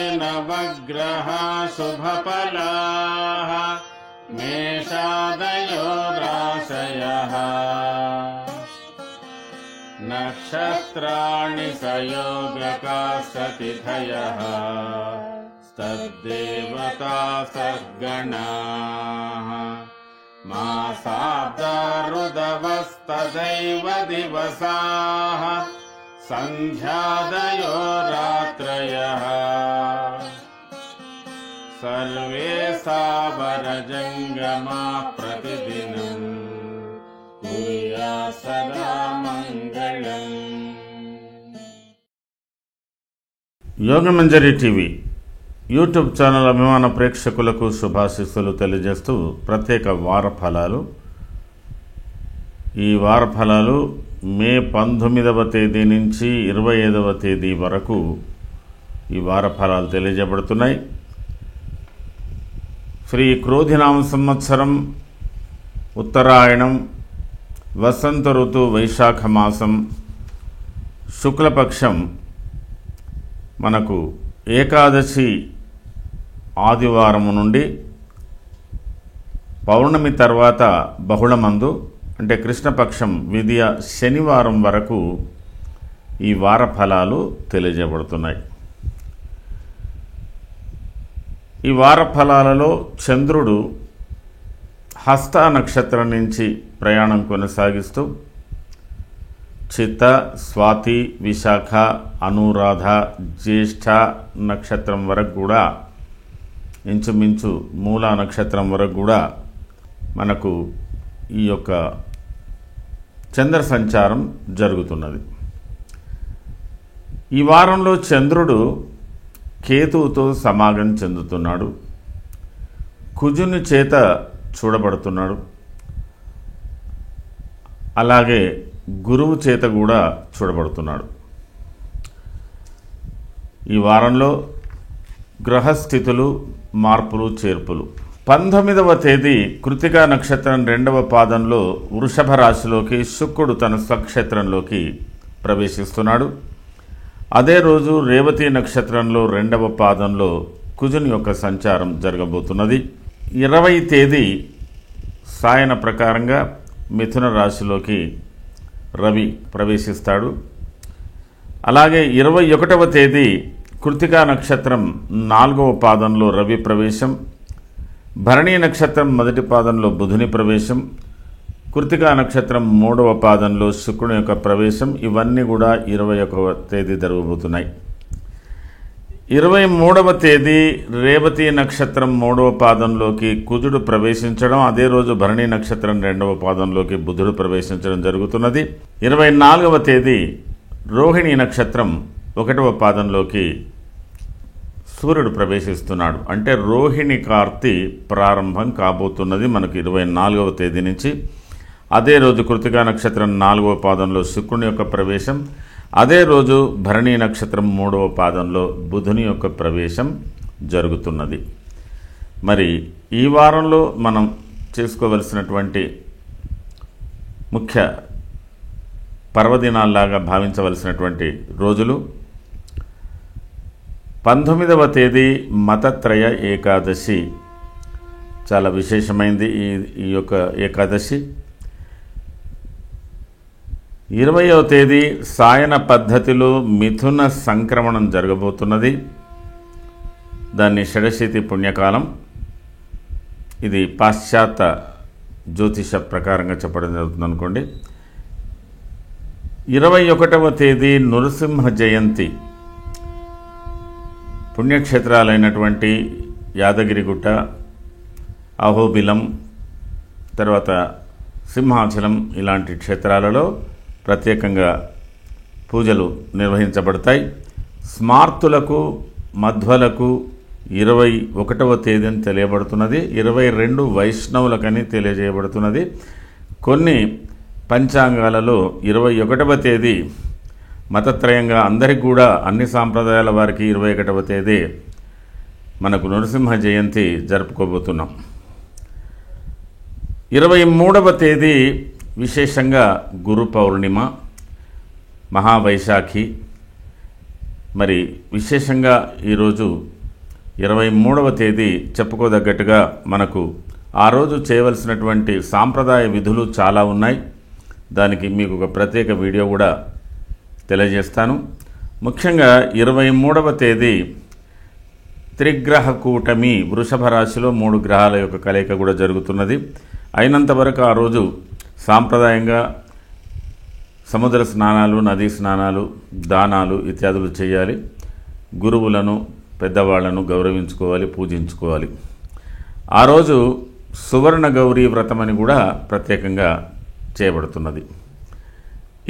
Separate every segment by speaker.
Speaker 1: आदित्यादिनवग्रह शुभफलाः मेषादयो राशयः नक्षत्राणि सयोगकास्ततिथयः तद्देवता सद्गणाः मासाब्दारुदवस्तदैव दिवसाः सन्ध्यादयो रात्रयः सर्वे सावरजङ्गमा प्रतिदिनं कुर्यात् सदा मङ्गलम्। యోగమంజరి టీవీ యూట్యూబ్ ఛానల్ అభిమాన ప్రేక్షకులకు శుభాశీస్సులు తెలియజేస్తూ ప్రత్యేక వార ఫలాలు. ఈ వార ఫలాలు మే 19వ తేదీ నుంచి 25వ తేదీ వరకు ఈ వార ఫలాలు తెలియజేయబడుతున్నాయి. శ్రీ క్రోధినామ సంవత్సరం ఉత్తరాయణం వసంత ఋతు వైశాఖ మాసం శుక్లపక్షం మనకు ఏకాదశి ఆదివారము నుండి పౌర్ణమి తర్వాత బహుళమందు అంటే కృష్ణపక్షం విధియ శనివారం వరకు ఈ వార ఫలాలు తెలియజేయబడుతున్నాయి. ఈ వార ఫలాలలో చంద్రుడు హస్త నక్షత్రం నుంచి ప్రయాణం కొనసాగిస్తూ చిత్త, స్వాతి, విశాఖ, అనురాధ, జ్యేష్ఠ నక్షత్రం వరకు కూడా ఇంచుమించు మూలా నక్షత్రం వరకు కూడా మనకు ఈ యొక్క చంద్ర సంచారం జరుగుతున్నది. ఈ వారంలో చంద్రుడు కేతువుతో సమాగం చెందుతున్నాడు. కుజుని చేత చూడబడుతున్నాడు. అలాగే గురువు చేత కూడా చూడబడుతున్నాడు. ఈ వారంలో గ్రహస్థితులు, మార్పులు, చేర్పులు. 19వ తేదీ కృతికా నక్షత్రం 2వ పాదంలో వృషభ రాశిలోకి శుక్రుడు తన స్వక్షేత్రంలోకి ప్రవేశిస్తున్నాడు. అదే రోజు రేవతి నక్షత్రంలో 2వ పాదంలో కుజుని యొక్క సంచారం జరగబోతున్నది. 20 తేదీ సాయన ప్రకారంగా మిథున రాశిలోకి రవి ప్రవేశిస్తాడు. అలాగే 21వ తేదీ కృతికా నక్షత్రం 4వ పాదంలో రవి ప్రవేశం, భరణీ నక్షత్రం 1వ పాదంలో బుధుని ప్రవేశం, కృతికా నక్షత్రం 3వ పాదంలో శుక్రుని యొక్క ప్రవేశం, ఇవన్నీ కూడా 21వ తేదీ జరగబోతున్నాయి. 23వ తేదీ రేవతి నక్షత్రం 3వ పాదంలోకి కుజుడు ప్రవేశించడం, అదే రోజు భరణీ నక్షత్రం 2వ పాదంలోకి బుధుడు ప్రవేశించడం జరుగుతున్నది. 24వ తేదీ రోహిణీ నక్షత్రం 1వ పాదంలోకి సూర్యుడు ప్రవేశిస్తున్నాడు. అంటే రోహిణి కార్తీ ప్రారంభం కాబోతున్నది మనకు 24వ తేదీ నుంచి. అదే రోజు కృతికా నక్షత్రం 4వ పాదంలో శుక్రుని యొక్క ప్రవేశం, అదే రోజు భరణీ నక్షత్రం 3వ పాదంలో బుధుని యొక్క ప్రవేశం జరుగుతున్నది. మరి ఈ వారంలో మనం చేసుకోవలసినటువంటి ముఖ్య పర్వదినాల్లాగా భావించవలసినటువంటి రోజులు: 19వ తేదీ మతత్రయ ఏకాదశి, చాలా విశేషమైంది ఈ యొక్క ఏకాదశి. 20వ తేదీ సాయన పద్ధతిలో మిథున సంక్రమణం జరగబోతున్నది. దాన్ని షడశీతి పుణ్యకాలం. ఇది పాశ్చాత్య జ్యోతిష ప్రకారంగా చెప్పడం జరుగుతుంది అనుకోండి. 21వ తేదీ నృసింహ జయంతి. పుణ్యక్షేత్రాలైనటువంటి యాదగిరిగుట్ట, అహోబిలం, తర్వాత సింహాచలం ఇలాంటి క్షేత్రాలలో ప్రత్యేకంగా పూజలు నిర్వహించబడతాయి. స్మార్తులకు, మధ్వలకు 21వ తేదీని తెలియబడుతున్నది. 22 వైష్ణవులకని తెలియజేయబడుతున్నది. కొన్ని పంచాంగాలలో 21వ తేదీ మతత్రయంగా అందరికి కూడా అన్ని సాంప్రదాయాల వారికి 21వ తేదీ మనకు నరసింహ జయంతి జరుపుకోబోతున్నాం. 23వ తేదీ విశేషంగా గురు పౌర్ణిమ, మహావైశాఖి, మరి విశేషంగా ఈరోజు 23వ తేదీ చెప్పుకోదగ్గట్టుగా మనకు ఆ రోజు చేయవలసినటువంటి సాంప్రదాయ విధులు చాలా ఉన్నాయి. దానికి మీకు ఒక ప్రత్యేక వీడియో కూడా తెలియజేస్తాను. ముఖ్యంగా 23వ తేదీ త్రిగ్రహ కూటమి, వృషభ రాశిలో 3 గ్రహాల యొక్క కలయిక కూడా జరుగుతున్నది. అయినంత వరకు ఆ రోజు సాంప్రదాయంగా సముద్ర స్నానాలు, నదీ స్నానాలు, దానాలు ఇత్యాదులు చేయాలి. గురువులను, పెద్దవాళ్లను గౌరవించుకోవాలి, పూజించుకోవాలి. ఆ రోజు సువర్ణ గౌరీ వ్రతమని కూడా ప్రత్యేకంగా చేయబడుతున్నది.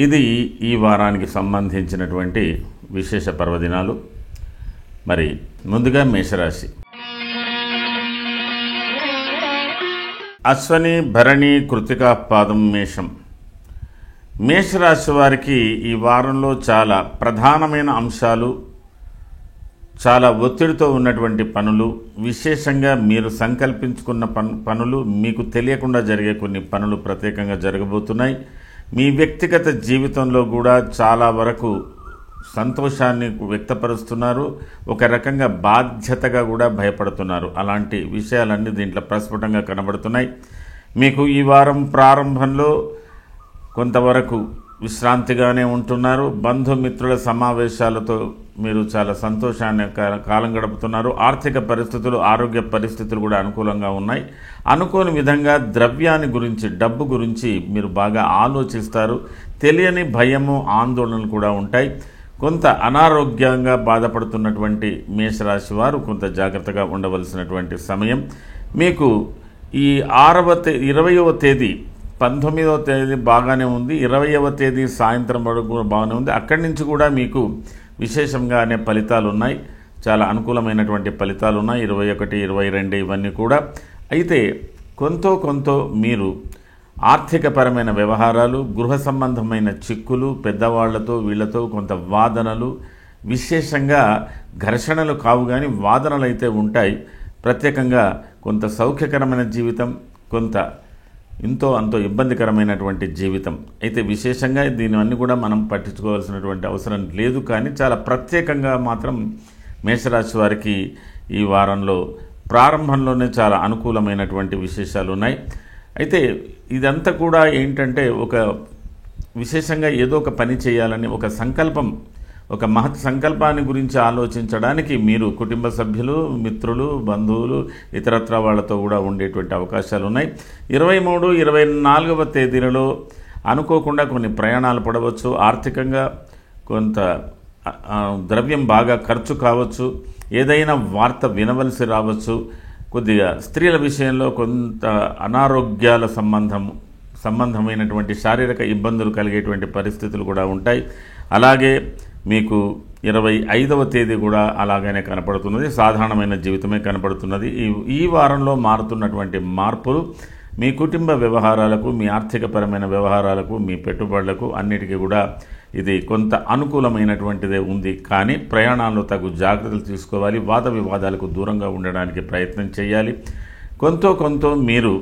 Speaker 1: ఇది ఈ వారానికి సంబంధించినటువంటి విశేష పర్వదినాలు. మరి ముందుగా మేషరాశి. అశ్వని, భరణి, కృతిక పాదం మేషం. మేషరాశి వారికి ఈ వారంలో చాలా ప్రధానమైన అంశాలు, చాలా ఒత్తిడితో ఉన్నటువంటి పనులు, విశేషంగా మీరు సంకల్పించుకున్న పనులు, మీకు తెలియకుండా జరిగే కొన్ని పనులు ప్రత్యేకంగా జరగబోతున్నాయి. మీ వ్యక్తిగత జీవితంలో కూడా చాలా వరకు సంతోషాన్ని వ్యక్తపరుస్తున్నారు. ఒక రకంగా బాధ్యతగా కూడా భయపడుతున్నారు. అలాంటి విషయాలన్నీ దీంట్లో ప్రస్ఫుటంగా కనబడుతున్నాయి. మీకు ఈ వారం ప్రారంభంలో కొంతవరకు విశ్రాంతిగానే ఉంటున్నారు. బంధుమిత్రుల సమావేశాలతో మీరు చాలా సంతోషాన్ని కాలం గడుపుతున్నారు. ఆర్థిక పరిస్థితులు, ఆరోగ్య పరిస్థితులు కూడా అనుకూలంగా ఉన్నాయి. అనుకోని విధంగా ద్రవ్యాన్ని గురించి, డబ్బు గురించి మీరు బాగా ఆలోచిస్తారు. తెలియని భయము, ఆందోళనలు కూడా ఉంటాయి. కొంత అనారోగ్యంగా బాధపడుతున్నటువంటి మేషరాశి వారు కొంత జాగ్రత్తగా ఉండవలసినటువంటి సమయం. మీకు ఈ 20వ తేదీ, 19వ తేదీ బాగానే ఉంది, 20వ తేదీ సాయంత్రం వరకు బాగానే ఉంది. అక్కడి నుంచి కూడా మీకు విశేషంగానే ఫలితాలు ఉన్నాయి. చాలా అనుకూలమైనటువంటి ఫలితాలు ఉన్నాయి. 21, 22 ఇవన్నీ కూడా. అయితే కొంత మీరు ఆర్థికపరమైన వ్యవహారాలు, గృహ సంబంధమైన చిక్కులు, పెద్దవాళ్లతో వీళ్లతో కొంత వాదనలు, విశేషంగా ఘర్షణలు కావు కానీ వాదనలు అయితే ఉంటాయి. ప్రత్యేకంగా కొంత సౌఖ్యకరమైన జీవితం, కొంత ఇంతో అంతో ఇబ్బందికరమైనటువంటి జీవితం. అయితే విశేషంగా దీనివన్నీ కూడా మనం పట్టించుకోవాల్సినటువంటి అవసరం లేదు. కానీ చాలా ప్రత్యేకంగా మాత్రం మేషరాశి వారికి ఈ వారంలో ప్రారంభంలోనే చాలా అనుకూలమైనటువంటి విశేషాలు ఉన్నాయి. అయితే ఇదంతా కూడా ఏంటంటే ఒక విశేషంగా ఏదో ఒక పని చేయాలని ఒక సంకల్పం, ఒక మహత్ సంకల్పాన్ని గురించి ఆలోచించడానికి మీరు కుటుంబ సభ్యులు, మిత్రులు, బంధువులు, ఇతరత్ర వాళ్ళతో కూడా ఉండేటువంటి అవకాశాలు ఉన్నాయి. 23, 24వ తేదీలలో అనుకోకుండా కొన్ని ప్రయాణాలు పడవచ్చు. ఆర్థికంగా కొంత ద్రవ్యం బాగా ఖర్చు కావచ్చు. ఏదైనా వార్త వినవలసి రావచ్చు. కొద్దిగా స్త్రీల విషయంలో కొంత అనారోగ్యాల సంబంధమైనటువంటి శారీరక ఇబ్బందులు కలిగేటువంటి పరిస్థితులు కూడా ఉంటాయి. అలాగే మీకు 25వ తేదీ కూడా అలాగనే కనపడుతున్నది. సాధారణమైన జీవితమే కనపడుతున్నది. ఈ వారంలో మారుతున్నటువంటి మార్పులు మీ కుటుంబ వ్యవహారాలకు, మీ ఆర్థికపరమైన వ్యవహారాలకు, మీ పెట్టుబడులకు అన్నిటికీ కూడా ఇది కొంత అనుకూలమైనటువంటిదే ఉంది. కానీ ప్రయాణాల్లో తగు జాగ్రత్తలు తీసుకోవాలి. వాద వివాదాలకు దూరంగా ఉండడానికి ప్రయత్నం చేయాలి. కొంత మీరు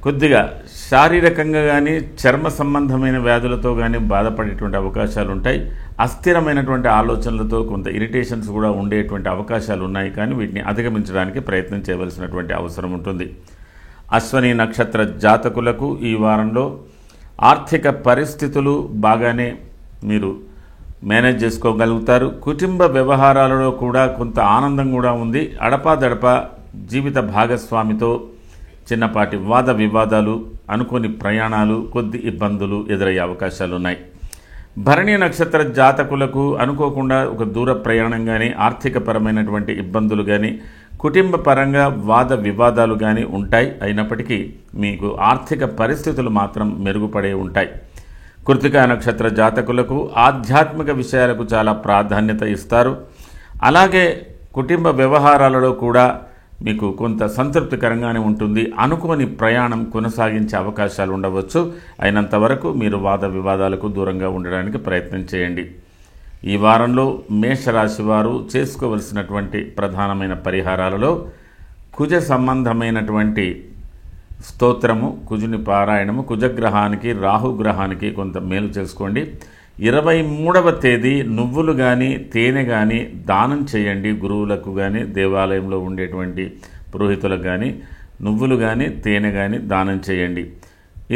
Speaker 1: కొద్దిగా శారీరకంగా కానీ, చర్మ సంబంధమైన వ్యాధులతో కానీ బాధపడేటువంటి అవకాశాలు ఉంటాయి. అస్థిరమైనటువంటి ఆలోచనలతో కొంత ఇరిటేషన్స్ కూడా ఉండేటువంటి అవకాశాలు ఉన్నాయి. కానీ వీటిని అధిగమించడానికి ప్రయత్నం చేయవలసినటువంటి అవసరం ఉంటుంది. అశ్వని నక్షత్ర జాతకులకు ఈ వారంలో ఆర్థిక పరిస్థితులు బాగానే మీరు మేనేజ్ చేసుకోగలుగుతారు. కుటుంబ వ్యవహారాలలో కూడా కొంత ఆనందం కూడా ఉంది. అడపాదడపా జీవిత భాగస్వామితో చిన్నపాటి వాద వివాదాలు, అనుకోని ప్రయాణాలు, కొద్ది ఇబ్బందులు ఎదురయ్యే అవకాశాలు ఉన్నాయి. భరణి నక్షత్ర జాతకులకు అనుకోకుండా ఒక దూర ప్రయాణం కానీ, ఆర్థికపరమైనటువంటి ఇబ్బందులు కానీ, కుటుంబ పరంగా వాద వివాదాలు కానీ ఉంటాయి. అయినప్పటికీ మీకు ఆర్థిక పరిస్థితులు మాత్రం మెరుగుపడే ఉంటాయి. కృతిక నక్షత్ర జాతకులకు ఆధ్యాత్మిక విషయాలకు చాలా ప్రాధాన్యత ఇస్తారు. అలాగే కుటుంబ వ్యవహారాలలో కూడా మీకు కొంత సంతృప్తికరంగానే ఉంటుంది. అనుకోని ప్రయాణం కొనసాగించే అవకాశాలు ఉండవచ్చు. అయినంత వరకు మీరు వాద వివాదాలకు దూరంగా ఉండడానికి ప్రయత్నం చేయండి. ఈ వారంలో మేషరాశి వారు చేసుకోవలసినటువంటి ప్రధానమైన పరిహారాలలో కుజ సంబంధమైనటువంటి స్తోత్రము, కుజుని పారాయణము, కుజగ్రహానికి రాహుగ్రహానికి కొంత మేలు చేసుకోండి. 23వ తేదీ నువ్వులు కానీ తేనె కానీ దానం చేయండి. గురువులకు కానీ దేవాలయంలో ఉండేటువంటి పురోహితులకు కానీ నువ్వులు కానీ తేనె కానీ దానం చేయండి.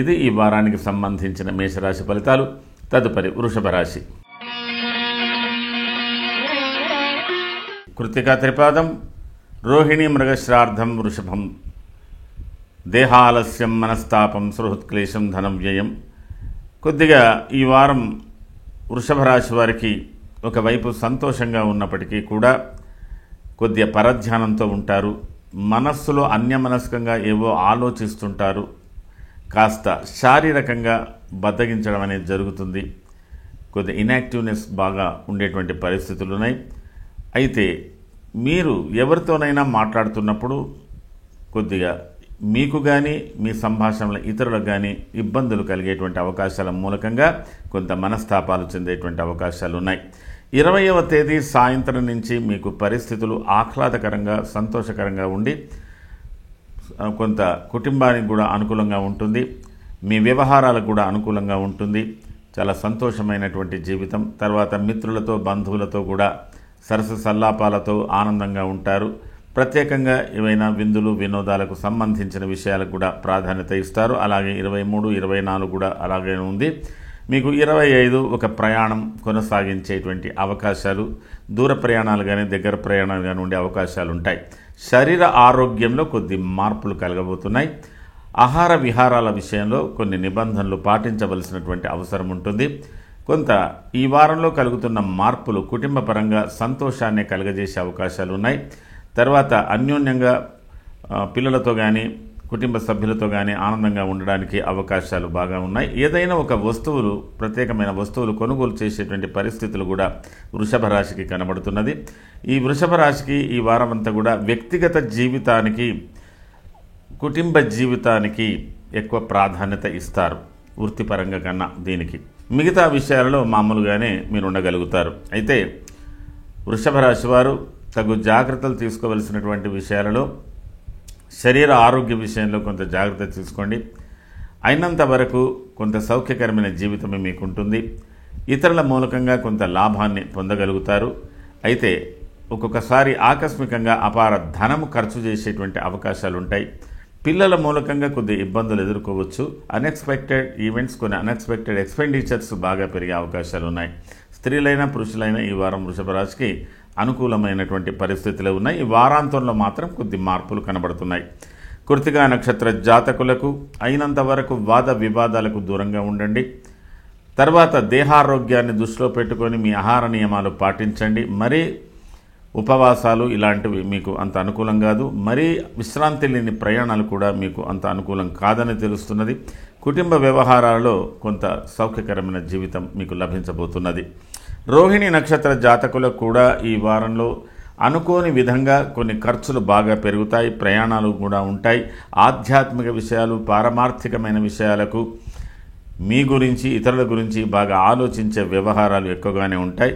Speaker 1: ఇది ఈ వారానికి సంబంధించిన మేషరాశి ఫలితాలు. తదుపరి వృషభ రాశి. కృత్తికా త్రిపాదం, రోహిణి మృగశ్రార్థం, వృషభం. దేహాలస్యం, మనస్తాపం, సుహృత్క్లేశం, ధనం వ్యయం. కొద్దిగా ఈ వారం వృషభ రాశి వారికి ఒకవైపు సంతోషంగా ఉన్నప్పటికీ కూడా కొద్దిగా పరధ్యానంతో ఉంటారు. మనస్సులో అన్యమనస్కంగా ఏవో ఆలోచిస్తుంటారు. కాస్త శారీరకంగా బద్దగించడం అనేది జరుగుతుంది. కొద్దిగా ఇన్యాక్టివ్నెస్ బాగా ఉండేటువంటి పరిస్థితులు ఉన్నాయి. అయితే మీరు ఎవరితోనైనా మాట్లాడుతున్నప్పుడు కొద్దిగా మీకు కానీ మీ సంభాషణల ఇతరులకు కానీ ఇబ్బందులు కలిగేటువంటి అవకాశాల మూలకంగా కొంత మనస్తాపాలు చెందేటువంటి అవకాశాలు ఉన్నాయి. 20వ తేదీ సాయంత్రం నుంచి మీకు పరిస్థితులు ఆహ్లాదకరంగా సంతోషకరంగా ఉండి కొంత కుటుంబానికి కూడా అనుకూలంగా ఉంటుంది. మీ వ్యవహారాలకు కూడా అనుకూలంగా ఉంటుంది. చాలా సంతోషమైనటువంటి జీవితం. తర్వాత మిత్రులతో బంధువులతో కూడా సరస సల్లాపాలతో ఆనందంగా ఉంటారు. ప్రత్యేకంగా ఏవైనా విందులు వినోదాలకు సంబంధించిన విషయాలకు కూడా ప్రాధాన్యత ఇస్తారు. అలాగే 23, 24 కూడా అలాగే ఉంది. మీకు 25 ఒక ప్రయాణం కొనసాగించేటువంటి అవకాశాలు, దూర ప్రయాణాలు కానీ దగ్గర ప్రయాణాలు కానీ ఉండే అవకాశాలు ఉంటాయి. శరీర ఆరోగ్యంలో కొద్ది మార్పులు కలగబోతున్నాయి. ఆహార విహారాల విషయంలో కొన్ని నిబంధనలు పాటించవలసినటువంటి అవసరం ఉంటుంది. కొంత ఈ వారంలో కలుగుతున్న మార్పులు కుటుంబ పరంగా సంతోషాన్ని కలగజేసే అవకాశాలు ఉన్నాయి. తర్వాత అన్యోన్యంగా పిల్లలతో కానీ కుటుంబ సభ్యులతో కానీ ఆనందంగా ఉండడానికి అవకాశాలు బాగా ఉన్నాయి. ఏదైనా ఒక వస్తువులు ప్రత్యేకమైన వస్తువులు కొనుగోలు చేసేటువంటి పరిస్థితులు కూడా వృషభ రాశికి కనబడుతున్నది. ఈ వృషభ రాశికి ఈ వారం అంతా కూడా వ్యక్తిగత జీవితానికి కుటుంబ జీవితానికి ఎక్కువ ప్రాధాన్యత ఇస్తారు వృత్తిపరంగా కన్నా. దీనికి మిగతా విషయాలలో మామూలుగానే మీరు ఉండగలుగుతారు. అయితే వృషభ రాశి వారు తగు జాగ్రత్తలు తీసుకోవలసినటువంటి విషయాలలో శరీర ఆరోగ్య విషయంలో కొంత జాగ్రత్త తీసుకోండి. అయినంత వరకు కొంత సౌఖ్యకరమైన జీవితమే మీకు ఉంటుంది. ఇతరుల మూలకంగా కొంత లాభాన్ని పొందగలుగుతారు. అయితే ఒక్కొక్కసారి ఆకస్మికంగా అపార ధనము ఖర్చు చేసేటువంటి అవకాశాలు ఉంటాయి. పిల్లల మూలకంగా కొద్ది ఇబ్బందులు ఎదుర్కోవచ్చు. అన్ఎక్స్పెక్టెడ్ ఈవెంట్స్, కొన్ని అన్ఎక్స్పెక్టెడ్ ఎక్స్పెండిచర్స్ బాగా పెరిగే అవకాశాలు ఉన్నాయి. స్త్రీలైనా పురుషులైనా ఈ వారం వృషభ రాశికి అనుకూలమైనటువంటి పరిస్థితులు ఉన్నాయి. ఈ వారాంతంలో మాత్రం కొద్ది మార్పులు కనబడుతున్నాయి. కృత్తికా నక్షత్ర జాతకులకు అయినంత వరకు వాద వివాదాలకు దూరంగా ఉండండి. తర్వాత దేహారోగ్యాన్ని దృష్టిలో పెట్టుకొని మీ ఆహార నియమాలు పాటించండి. మరీ ఉపవాసాలు ఇలాంటివి మీకు అంత అనుకూలం కాదు. మరీ విశ్రాంతి లేని ప్రయాణాలు కూడా మీకు అంత అనుకూలం కాదని తెలుస్తున్నది. కుటుంబ వ్యవహారాలలో కొంత సౌఖ్యకరమైన జీవితం మీకు లభించబోతున్నది. రోహిణి నక్షత్ర జాతకులకు కూడా ఈ వారంలో అనుకోని విధంగా కొన్ని ఖర్చులు బాగా పెరుగుతాయి. ప్రయాణాలు కూడా ఉంటాయి. ఆధ్యాత్మిక విషయాలు, పారమార్థికమైన విషయాలకు మీ గురించి ఇతరుల గురించి బాగా ఆలోచించే వ్యవహారాలు ఎక్కువగానే ఉంటాయి.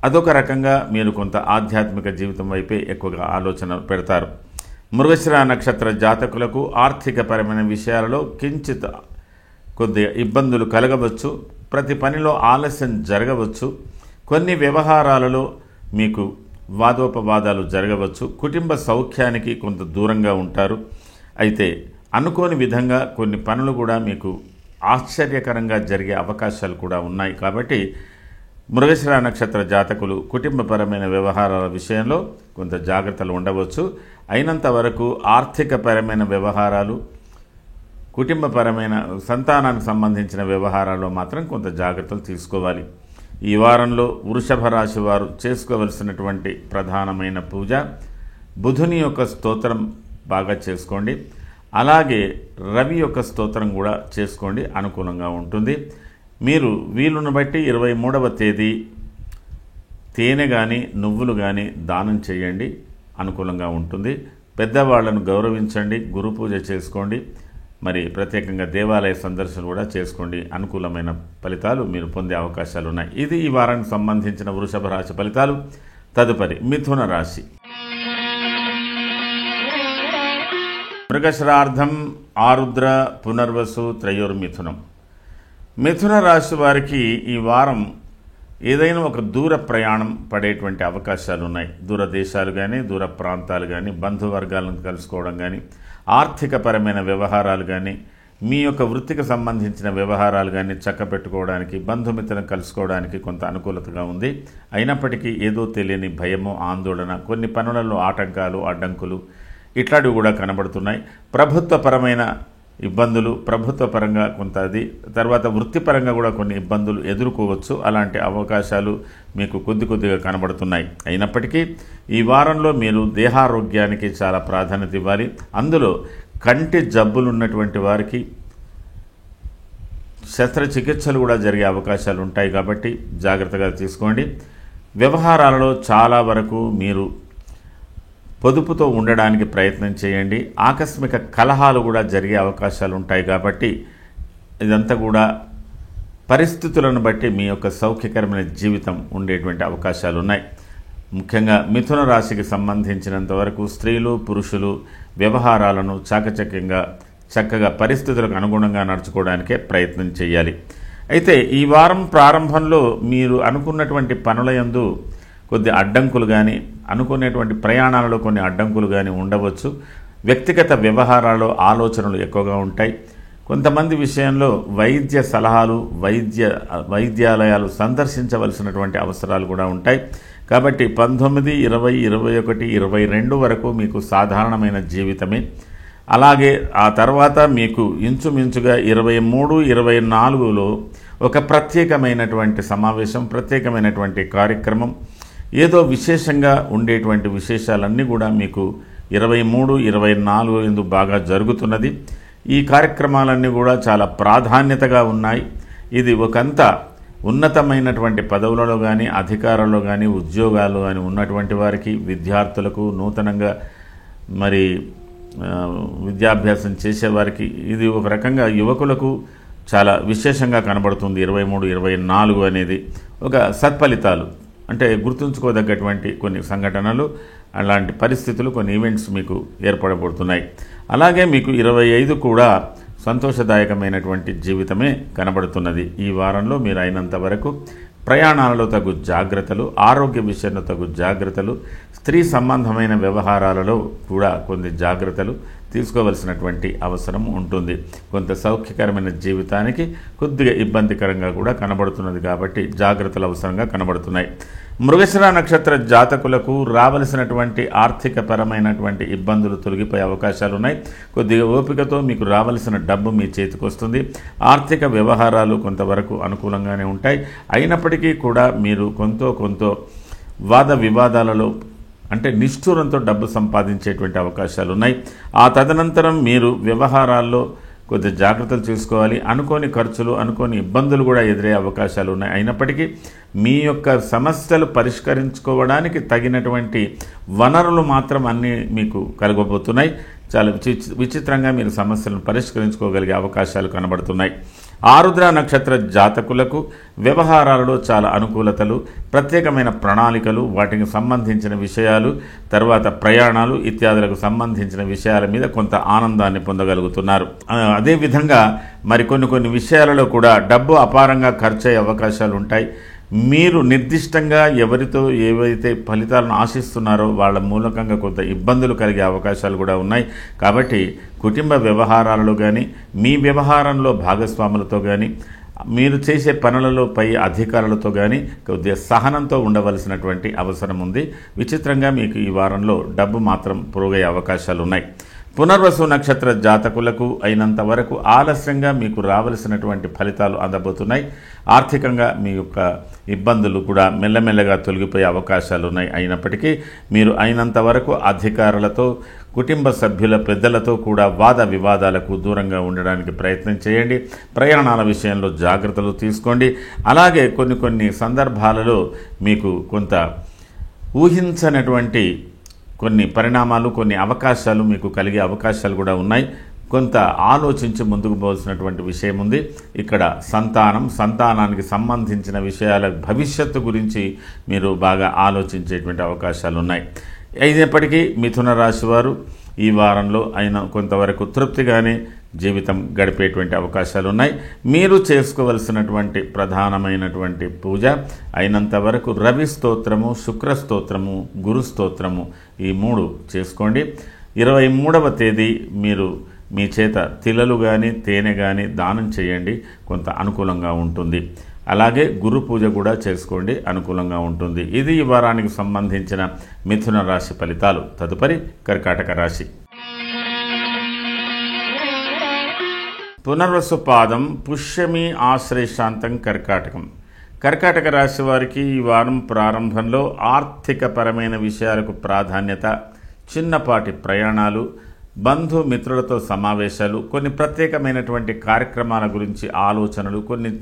Speaker 1: అదొక రకంగా మీరు కొంత ఆధ్యాత్మిక జీవితం వైపే ఎక్కువగా ఆలోచన పెడతారు. మృగశిర నక్షత్ర జాతకులకు ఆర్థికపరమైన విషయాలలో కించిత్ కొద్దిగా ఇబ్బందులు కలగవచ్చు. ప్రతి పనిలో ఆలస్యం జరగవచ్చు. కొన్ని వ్యవహారాలలో మీకు వాదోపవాదాలు జరగవచ్చు. కుటుంబ సౌఖ్యానికి కొంత దూరంగా ఉంటారు. అయితే అనుకోని విధంగా కొన్ని పనులు కూడా మీకు ఆశ్చర్యకరంగా జరిగే అవకాశాలు కూడా ఉన్నాయి. కాబట్టి మృగశిర నక్షత్ర జాతకులు కుటుంబపరమైన వ్యవహారాల విషయంలో కొంత జాగ్రత్తలు ఉండవచ్చు. అయినంత వరకు ఆర్థికపరమైన వ్యవహారాలు, కుటుంబపరమైన సంతానానికి సంబంధించిన వ్యవహారాల్లో మాత్రం కొంత జాగ్రత్తలు తీసుకోవాలి. ఈ వారంలో వృషభ రాశి వారు చేసుకోవలసినటువంటి ప్రధానమైన పూజ బుధుని యొక్క స్తోత్రం బాగా చేసుకోండి. అలాగే రవి యొక్క స్తోత్రం కూడా చేసుకోండి, అనుకూలంగా ఉంటుంది. మీరు వీలును బట్టి 23వ తేదీ తేనె కానీ నువ్వులు కానీ దానం చేయండి, అనుకూలంగా ఉంటుంది. పెద్దవాళ్లను గౌరవించండి, గురు పూజ చేసుకోండి. మరి ప్రత్యేకంగా దేవాలయ సందర్శన కూడా చేసుకోండి. అనుకూలమైన ఫలితాలు మీరు పొందే అవకాశాలు ఉన్నాయి. ఇది ఈ వారానికి సంబంధించిన వృషభ రాశి ఫలితాలు. తదుపరి మిథున రాశి. మృగశిరార్థం, ఆరుద్ర, పునర్వసు, త్రయోర్మిథునం. మిథున రాశి వారికి ఈ వారం ఏదైనా ఒక దూర ప్రయాణం పడేటువంటి అవకాశాలు ఉన్నాయి. దూర దేశాలు కానీ, దూర ప్రాంతాలు కానీ, బంధువర్గాలను కలుసుకోవడం కానీ, ఆర్థికపరమైన వ్యవహారాలు కానీ, మీ యొక్క వృత్తికి సంబంధించిన వ్యవహారాలు కానీ చక్కబెట్టుకోవడానికి, బంధుమిత్రులను కలుసుకోవడానికి కొంత అనుకూలతగా ఉంది. అయినప్పటికీ ఏదో తెలియని భయము, ఆందోళన, కొన్ని పనులలో ఆటంకాలు, అడ్డంకులు ఇట్లాంటివి కూడా కనబడుతున్నాయి. ప్రభుత్వపరమైన ఇబ్బందులు, ప్రభుత్వ పరంగా కొంత అది, తర్వాత వృత్తిపరంగా కూడా కొన్ని ఇబ్బందులు ఎదుర్కోవచ్చు. అలాంటి అవకాశాలు మీకు కొద్దిగా కనబడుతున్నాయి. అయినప్పటికీ ఈ వారంలో మీరు దేహారోగ్యానికి చాలా ప్రాధాన్యత ఇవ్వాలి. అందులో కంటి జబ్బులు ఉన్నటువంటి వారికి శస్త్రచికిత్సలు కూడా జరిగే అవకాశాలు ఉంటాయి కాబట్టి జాగ్రత్తగా తీసుకోండి. వ్యవహారాలలో చాలా వరకు మీరు పొదుపుతో ఉండడానికి ప్రయత్నం చేయండి. ఆకస్మిక కలహాలు కూడా జరిగే అవకాశాలు ఉంటాయి కాబట్టి ఇదంతా కూడా పరిస్థితులను బట్టి మీ యొక్క సౌఖ్యకరమైన జీవితం ఉండేటువంటి అవకాశాలు ఉన్నాయి. ముఖ్యంగా మిథున రాశికి సంబంధించినంత వరకు స్త్రీలు, పురుషులు వ్యవహారాలను చక్కగా పరిస్థితులకు అనుగుణంగా నడుచుకోవడానికే ప్రయత్నం చేయాలి. అయితే ఈ వారం ప్రారంభంలో మీరు అనుకున్నటువంటి పనుల యందు కొద్ది అడ్డంకులు కానీ, అనుకునేటువంటి ప్రయాణాలలో కొన్ని అడ్డంకులు కానీ ఉండవచ్చు. వ్యక్తిగత వ్యవహారాల్లో ఆలోచనలు ఎక్కువగా ఉంటాయి. కొంతమంది విషయంలో వైద్య సలహాలు, వైద్యాలయాలు సందర్శించవలసినటువంటి అవసరాలు కూడా ఉంటాయి. కాబట్టి 19, 20, 21, 22 వరకు మీకు సాధారణమైన జీవితమే. అలాగే ఆ తర్వాత మీకు ఇంచుమించుగా 23, 24లో ఒక ప్రత్యేకమైనటువంటి సమావేశం, ప్రత్యేకమైనటువంటి కార్యక్రమం, ఏదో విశేషంగా ఉండేటువంటి విశేషాలన్నీ కూడా మీకు 23, 24 ఎందుకు బాగా జరుగుతున్నది. ఈ కార్యక్రమాలన్నీ కూడా చాలా ప్రాధాన్యతగా ఉన్నాయి. ఇది ఒకంత ఉన్నతమైనటువంటి పదవులలో కానీ, అధికారంలో కానీ, ఉద్యోగాలు కానీ ఉన్నటువంటి వారికి, విద్యార్థులకు, నూతనంగా మరి విద్యాభ్యాసం చేసేవారికి ఇది ఒక రకంగా యువకులకు చాలా విశేషంగా కనబడుతుంది. 23, 24 అనేది ఒక సత్ఫలితాలు, అంటే గుర్తుంచుకోదగ్గటువంటి కొన్ని సంఘటనలు, అలాంటి పరిస్థితులు, కొన్ని ఈవెంట్స్ మీకు ఏర్పడబడుతున్నాయి. అలాగే మీకు 25 కూడా సంతోషదాయకమైనటువంటి జీవితమే కనబడుతున్నది. ఈ వారంలో మీరు అయినంత వరకు ప్రయాణాలలో తగు జాగ్రత్తలు, ఆరోగ్య విషయంలో తగు జాగ్రత్తలు, స్త్రీ సంబంధమైన వ్యవహారాలలో కూడా కొన్ని జాగ్రత్తలు తీసుకోవలసినటువంటి అవసరం ఉంటుంది. కొంత సౌఖ్యకరమైన జీవితానికి కొద్దిగా ఇబ్బందికరంగా కూడా కనబడుతున్నది కాబట్టి జాగ్రత్తలు అవసరంగా కనబడుతున్నాయి. మృగశిర నక్షత్ర జాతకులకు రావలసినటువంటి ఆర్థికపరమైనటువంటి ఇబ్బందులు తొలగిపోయే అవకాశాలు ఉన్నాయి. కొద్దిగా ఓపికతో మీకు రావలసిన డబ్బు మీ చేతికి వస్తుంది. ఆర్థిక వ్యవహారాలు కొంతవరకు అనుకూలంగానే ఉంటాయి. అయినప్పటికీ కూడా మీరు కొంత వాద వివాదాలలో, అంటే నిష్ఠూరంతో డబ్బు సంపాదించేటువంటి అవకాశాలు ఉన్నాయి. ఆ తదనంతరం మీరు వ్యవహారాల్లో కొద్ది జాగ్రత్తలు తీసుకోవాలి. అనుకోని ఖర్చులు, అనుకోని ఇబ్బందులు కూడా ఎదురయ్యే అవకాశాలు ఉన్నాయి. అయినప్పటికీ మీ యొక్క సమస్యలు పరిష్కరించుకోవడానికి తగినటువంటి వనరులు మాత్రం అన్నీ మీకు కలగబోతున్నాయి. చాలా విచిత్రంగా మీరు సమస్యలను పరిష్కరించుకోగలిగే అవకాశాలు కనబడుతున్నాయి. ఆరుద్ర నక్షత్ర జాతకులకు వ్యవహారాలలో చాలా అనుకూలతలు, ప్రత్యేకమైన ప్రణాళికలు, వాటికి సంబంధించిన విషయాలు, తర్వాత ప్రయాణాలు ఇత్యాదులకు సంబంధించిన విషయాల మీద కొంత ఆనందాన్ని పొందగలుగుతున్నారు. అదేవిధంగా మరి కొన్ని విషయాలలో కూడా డబ్బు అపారంగా ఖర్చయ్యే అవకాశాలు ఉంటాయి. మీరు నిర్దిష్టంగా ఎవరితో ఏవైతే ఫలితాలను ఆశిస్తున్నారో వాళ్ళ మూలకంగా కొంత ఇబ్బందులు కలిగే అవకాశాలు కూడా ఉన్నాయి. కాబట్టి కుటుంబ వ్యవహారాలలో కానీ, మీ వ్యవహారంలో భాగస్వాములతో కానీ, మీరు చేసే పనులలో పై అధికారులతో కానీ కొద్దిగా సహనంతో ఉండవలసినటువంటి అవసరం ఉంది. విచిత్రంగా మీకు ఈ వారంలో డబ్బు మాత్రం పోగయ్యే అవకాశాలు ఉన్నాయి. పునర్వసు నక్షత్ర జాతకులకు అయినంత వరకు ఆలస్యంగా మీకు రావలసినటువంటి ఫలితాలు అందబోతున్నాయి. ఆర్థికంగా మీ యొక్క ఇబ్బందులు కూడా మెల్లమెల్లగా తొలగిపోయే అవకాశాలు ఉన్నాయి. అయినప్పటికీ మీరు అయినంత వరకు అధికారులతో, కుటుంబ సభ్యుల పెద్దలతో కూడా వాద వివాదాలకు దూరంగా ఉండడానికి ప్రయత్నం చేయండి. ప్రయాణాల విషయంలో జాగ్రత్తలు తీసుకోండి. అలాగే కొన్ని సందర్భాలలో మీకు కొంత ఊహించనటువంటి కొన్ని పరిణామాలు, కొన్ని అవకాశాలు మీకు కలిగే అవకాశాలు కూడా ఉన్నాయి. కొంత ఆలోచించి ముందుకు పోవాల్సినటువంటి విషయం ఉంది. ఇక్కడ సంతానానికి సంబంధించిన విషయాల భవిష్యత్తు గురించి మీరు బాగా ఆలోచించేటువంటి అవకాశాలు ఉన్నాయి. అయినప్పటికీ మిథున రాశి వారు ఈ వారంలో అయిన కొంతవరకు తృప్తిగానే జీవితం గడిపేటువంటి అవకాశాలు ఉన్నాయి. మీరు చేసుకోవలసినటువంటి ప్రధానమైనటువంటి పూజ అయినంత వరకు రవి స్తోత్రము, శుక్ర స్తోత్రము, గురు స్తోత్రము ఈ 3 చేసుకోండి. 23వ తేదీ మీరు మీ చేత తిలలు కానీ తేనె కానీ దానం చేయండి, కొంత అనుకూలంగా ఉంటుంది. అలాగే గురు పూజ కూడా చేసుకోండి, అనుకూలంగా ఉంటుంది. ఇది ఈ వారానికి సంబంధించిన మిథున రాశి ఫలితాలు. తదుపరి కర్కాటక రాశి. పునర్వసు పాదం, పుష్యమి, ఆశ్లేషాంతం కర్కాటకం. కర్కాటక రాశి వారికి ఈ వారం ప్రారంభంలో ఆర్థికపరమైన విషయాలకు ప్రాధాన్యత, చిన్నపాటి ప్రయాణాలు, బంధుమిత్రులతో సమావేశాలు, కొన్ని ప్రత్యేకమైనటువంటి కార్యక్రమాల గురించి ఆలోచనలు, కొన్ని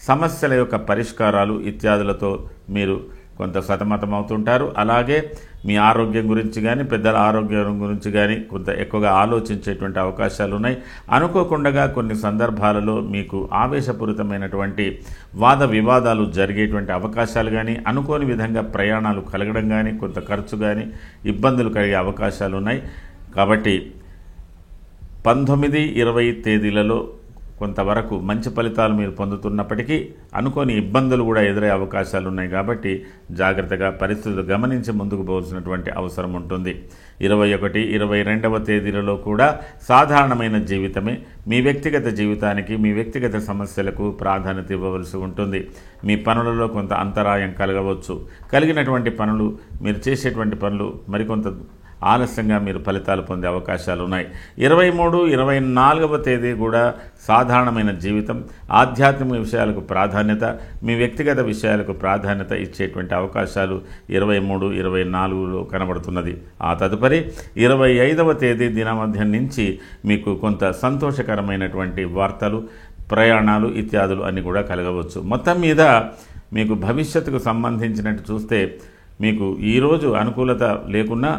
Speaker 1: సమస్యల యొక్క పరిష్కారాలు ఇత్యాదులతో మీరు కొంత సతమతమవుతుంటారు. అలాగే మీ ఆరోగ్యం గురించి కానీ పెద్దల ఆరోగ్యం గురించి కానీ కొంత ఎక్కువగా ఆలోచించేటువంటి అవకాశాలు ఉన్నాయి. అనుకోకుండా కొన్ని సందర్భాలలో మీకు ఆవేశపూరితమైనటువంటి వాద వివాదాలు జరిగేటువంటి అవకాశాలు కానీ, అనుకోని విధంగా ప్రయాణాలు కలగడం కానీ, కొంత ఖర్చు కానీ, ఇబ్బందులు కలిగే అవకాశాలు ఉన్నాయి. కాబట్టి 19, 20 తేదీలలో కొంతవరకు మంచి ఫలితాలు మీరు పొందుతున్నప్పటికీ అనుకోని ఇబ్బందులు కూడా ఎదురయ్యే అవకాశాలు ఉన్నాయి. కాబట్టి జాగ్రత్తగా పరిస్థితులు గమనించి ముందుకు పోవాల్సినటువంటి అవసరం ఉంటుంది. 21, 22వ తేదీలలో కూడా సాధారణమైన జీవితమే. మీ వ్యక్తిగత జీవితానికి, మీ వ్యక్తిగత సమస్యలకు ప్రాధాన్యత ఇవ్వవలసి ఉంటుంది. మీ పనులలో కొంత అంతరాయం కలగవచ్చు. కలిగినటువంటి పనులు, మీరు చేసేటువంటి పనులు మరికొంత ఆలస్యంగా మీరు ఫలితాలు పొందే అవకాశాలు ఉన్నాయి. 23, 24వ తేదీ కూడా సాధారణమైన జీవితం, ఆధ్యాత్మిక విషయాలకు ప్రాధాన్యత, మీ వ్యక్తిగత విషయాలకు ప్రాధాన్యత ఇచ్చేటువంటి అవకాశాలు 23, 24లో కనబడుతున్నది. ఆ తదుపరి 25వ తేదీ దినమధ్యం నుంచి మీకు కొంత సంతోషకరమైనటువంటి వార్తలు, ప్రయాణాలు ఇత్యాదులు అన్నీ కూడా కలగవచ్చు. మొత్తం మీద మీకు భవిష్యత్తుకు సంబంధించినట్టు చూస్తే మీకు ఈరోజు అనుకూలత లేకున్నా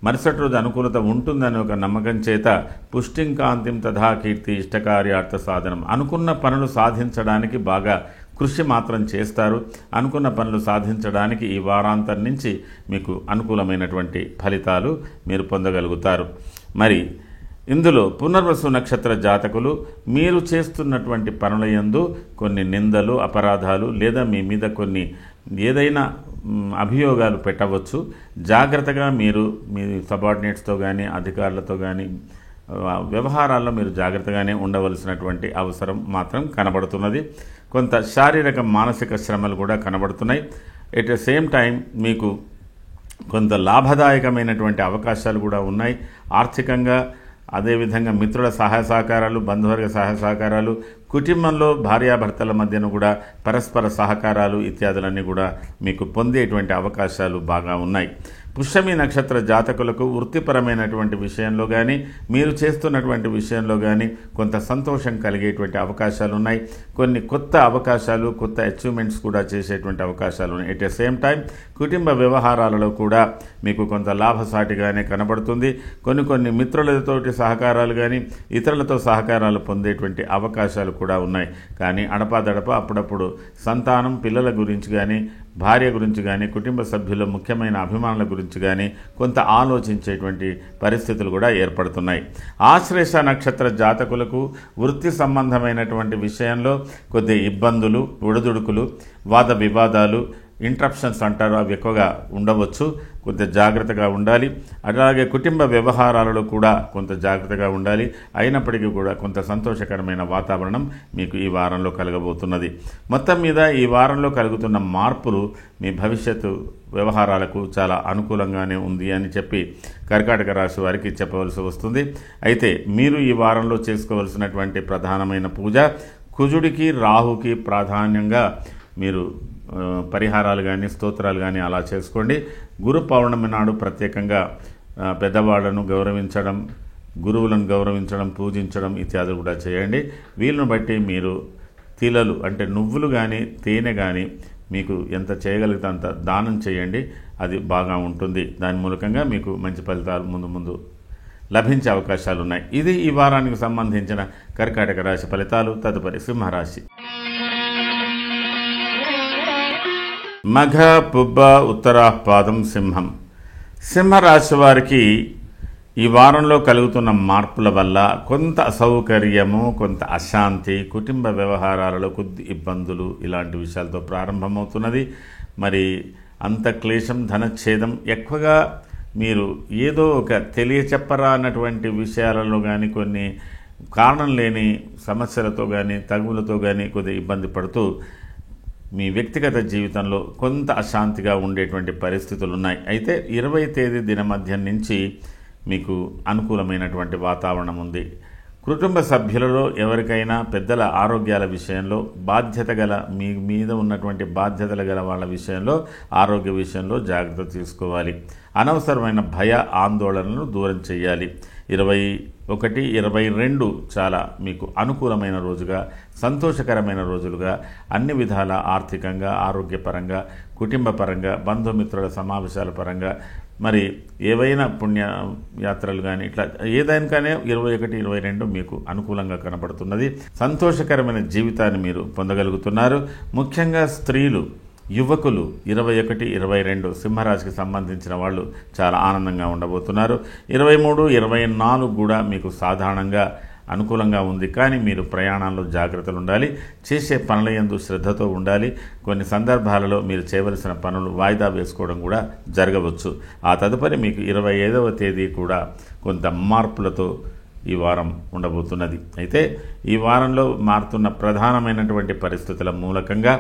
Speaker 1: మరుసటి రోజు అనుకూలత ఉంటుందని ఒక నమ్మకం చేత పుష్టిం కాంతిం తథా కీర్తి ఇష్టకార్యార్థ సాధనం, అనుకున్న పనులు సాధించడానికి బాగా కృషి మాత్రం చేస్తారు. అనుకున్న పనులు సాధించడానికి ఈ వారాంతం నుంచి మీకు అనుకూలమైనటువంటి ఫలితాలు మీరు పొందగలుగుతారు. మరి ఇందులో పునర్వసు నక్షత్ర జాతకులు మీరు చేస్తున్నటువంటి పనుల యందు కొన్ని నిందలు, అపరాధాలు లేదా మీ మీద కొన్ని ఏదైనా అభియోగాలు పెట్టవచ్చు. జాగ్రత్తగా మీరు మీ సబార్డినేట్స్తో కానీ అధికారులతో కానీ వ్యవహారాల్లో మీరు జాగ్రత్తగానే ఉండవలసినటువంటి అవసరం మాత్రం కనబడుతున్నది. కొంత శారీరక మానసిక శ్రమలు కూడా కనబడుతున్నాయి. ఎట్ ద సేమ్ టైం మీకు కొంత లాభదాయకమైనటువంటి అవకాశాలు కూడా ఉన్నాయి. ఆర్థికంగా, అదేవిధంగా మిత్రుల సహాయ సహకారాలు, బంధువర్గ సహాయ సహకారాలు, కుటుంబంలో భార్యాభర్తల మధ్యన కూడా పరస్పర సహకారాలు ఇత్యాదులన్నీ కూడా మీకు పొందేటువంటి అవకాశాలు బాగా ఉన్నాయి. పుష్యమి నక్షత్ర జాతకులకు వృత్తిపరమైనటువంటి విషయంలో కానీ, మీరు చేస్తున్నటువంటి విషయంలో కానీ కొంత సంతోషం కలిగేటువంటి అవకాశాలు ఉన్నాయి. కొన్ని కొత్త అవకాశాలు, కొత్త అచీవ్మెంట్స్ కూడా చేసేటువంటి అవకాశాలు ఉన్నాయి. ఎట్ ద సేమ్ టైం కుటుంబ వ్యవహారాలలో కూడా మీకు కొంత లాభసాటిగానే కనబడుతుంది. కొన్ని మిత్రులతోటి సహకారాలు కానీ, ఇతరులతో సహకారాలు పొందేటువంటి అవకాశాలు కూడా ఉన్నాయి. కానీ అడపాదడప అప్పుడప్పుడు సంతానం, పిల్లల గురించి కానీ, భార్య గురించి కానీ, కుటుంబ సభ్యుల ముఖ్యమైన అభిమానుల గురించి కానీ కొంత ఆలోచించేటువంటి పరిస్థితులు కూడా ఏర్పడుతున్నాయి. ఆశ్లేష నక్షత్ర జాతకులకు వృత్తి సంబంధమైనటువంటి విషయంలో కొద్ది ఇబ్బందులు, ఒడిదుడుకులు, వాద వివాదాలు, ఇంటరప్షన్స్ అంటారు, అవి ఎక్కువగా ఉండవచ్చు. కొంత జాగ్రత్తగా ఉండాలి. అలాగే కుటుంబ వ్యవహారాలలో కూడా కొంత జాగ్రత్తగా ఉండాలి. అయినప్పటికీ కూడా కొంత సంతోషకరమైన వాతావరణం మీకు ఈ వారంలో కలగబోతున్నది. మొత్తం మీద ఈ వారంలో కలుగుతున్న మార్పులు మీ భవిష్యత్తు వ్యవహారాలకు చాలా అనుకూలంగానే ఉంది అని చెప్పి కర్కాటక రాశి వారికి చెప్పవలసి వస్తుంది. అయితే మీరు ఈ వారంలో చేసుకోవలసినటువంటి ప్రధానమైన పూజ, కుజుడికి రాహుకి ప్రాధాన్యంగా మీరు పరిహారాలు కానీ, స్తోత్రాలు కానీ అలా చేసుకోండి. గురు పౌర్ణమి నాడు ప్రత్యేకంగా పెద్దవాళ్లను గౌరవించడం, గురువులను గౌరవించడం, పూజించడం ఇత్యాదులు కూడా చేయండి. వీళ్ళను బట్టి మీరు తిలలు అంటే నువ్వులు కానీ, తేనె కానీ మీకు ఎంత చేయగలిగితే అంత దానం చేయండి. అది బాగా ఉంటుంది. దాని మూలకంగా మీకు మంచి ఫలితాలు ముందు లభించే అవకాశాలు ఉన్నాయి. ఇది ఈ వారానికి సంబంధించిన కర్కాటక రాశి ఫలితాలు. తదుపరి సింహరాశి. మఘ, పుబ్బ, ఉత్తరాపాదం, సింహం. సింహరాశి వారికి ఈ వారంలో కలుగుతున్న మార్పుల వల్ల కొంత అసౌకర్యము, కొంత అశాంతి, కుటుంబ వ్యవహారాలలో కొద్ది ఇబ్బందులు ఇలాంటి విషయాలతో ప్రారంభమవుతున్నది. మరి అంత క్లేశం, ధనఛేదం, ఎక్కువగా మీరు ఏదో ఒక తెలియచెప్పరా అన్నటువంటి విషయాలలో కానీ, కొన్ని కారణం లేని సమస్యలతో కానీ, తగువులతో కానీ కొద్దిగా ఇబ్బంది పడుతూ మీ వ్యక్తిగత జీవితంలో కొంత అశాంతిగా ఉండేటువంటి పరిస్థితులు ఉన్నాయి. అయితే 20 తేదీ దినమధ్యం నుంచి మీకు అనుకూలమైనటువంటి వాతావరణం ఉంది. కుటుంబ సభ్యులలో ఎవరికైనా పెద్దల ఆరోగ్యాల విషయంలో, బాధ్యత గల మీ మీద ఉన్నటువంటి బాధ్యతలు గల వాళ్ళ విషయంలో, ఆరోగ్య విషయంలో జాగ్రత్త తీసుకోవాలి. అనవసరమైన భయ ఆందోళనలను దూరం చేయాలి. 21, 22 చాలా మీకు అనుకూలమైన రోజుగా, సంతోషకరమైన రోజులుగా అన్ని విధాల ఆర్థికంగా, ఆరోగ్యపరంగా, కుటుంబపరంగా, బంధుమిత్రుల సమావేశాల పరంగా, మరి ఏవైనా పుణ్యయాత్రలు కానీ ఇట్లా ఏదైనానే 21, 22 మీకు అనుకూలంగా కనబడుతున్నది. సంతోషకరమైన జీవితాన్ని మీరు పొందగలుగుతున్నారు. ముఖ్యంగా స్త్రీలు, యువకులు 21, 22 సింహరాశికి సంబంధించిన వాళ్ళు చాలా ఆనందంగా ఉండబోతున్నారు. 23, 24 కూడా మీకు సాధారణంగా అనుకూలంగా ఉంది. కానీ మీరు ప్రయాణాల్లో జాగ్రత్తలు ఉండాలి. చేసే పనుల యందు శ్రద్ధతో ఉండాలి. కొన్ని సందర్భాలలో మీరు చేయవలసిన పనులు వాయిదా వేసుకోవడం కూడా జరగవచ్చు. ఆ తదుపరి మీకు 25వ తేదీ కూడా కొంత మార్పులతో ఈ వారం ఉండబోతున్నది. అయితే ఈ వారంలో మారుతున్న ప్రధానమైనటువంటి పరిస్థితుల మూలకంగా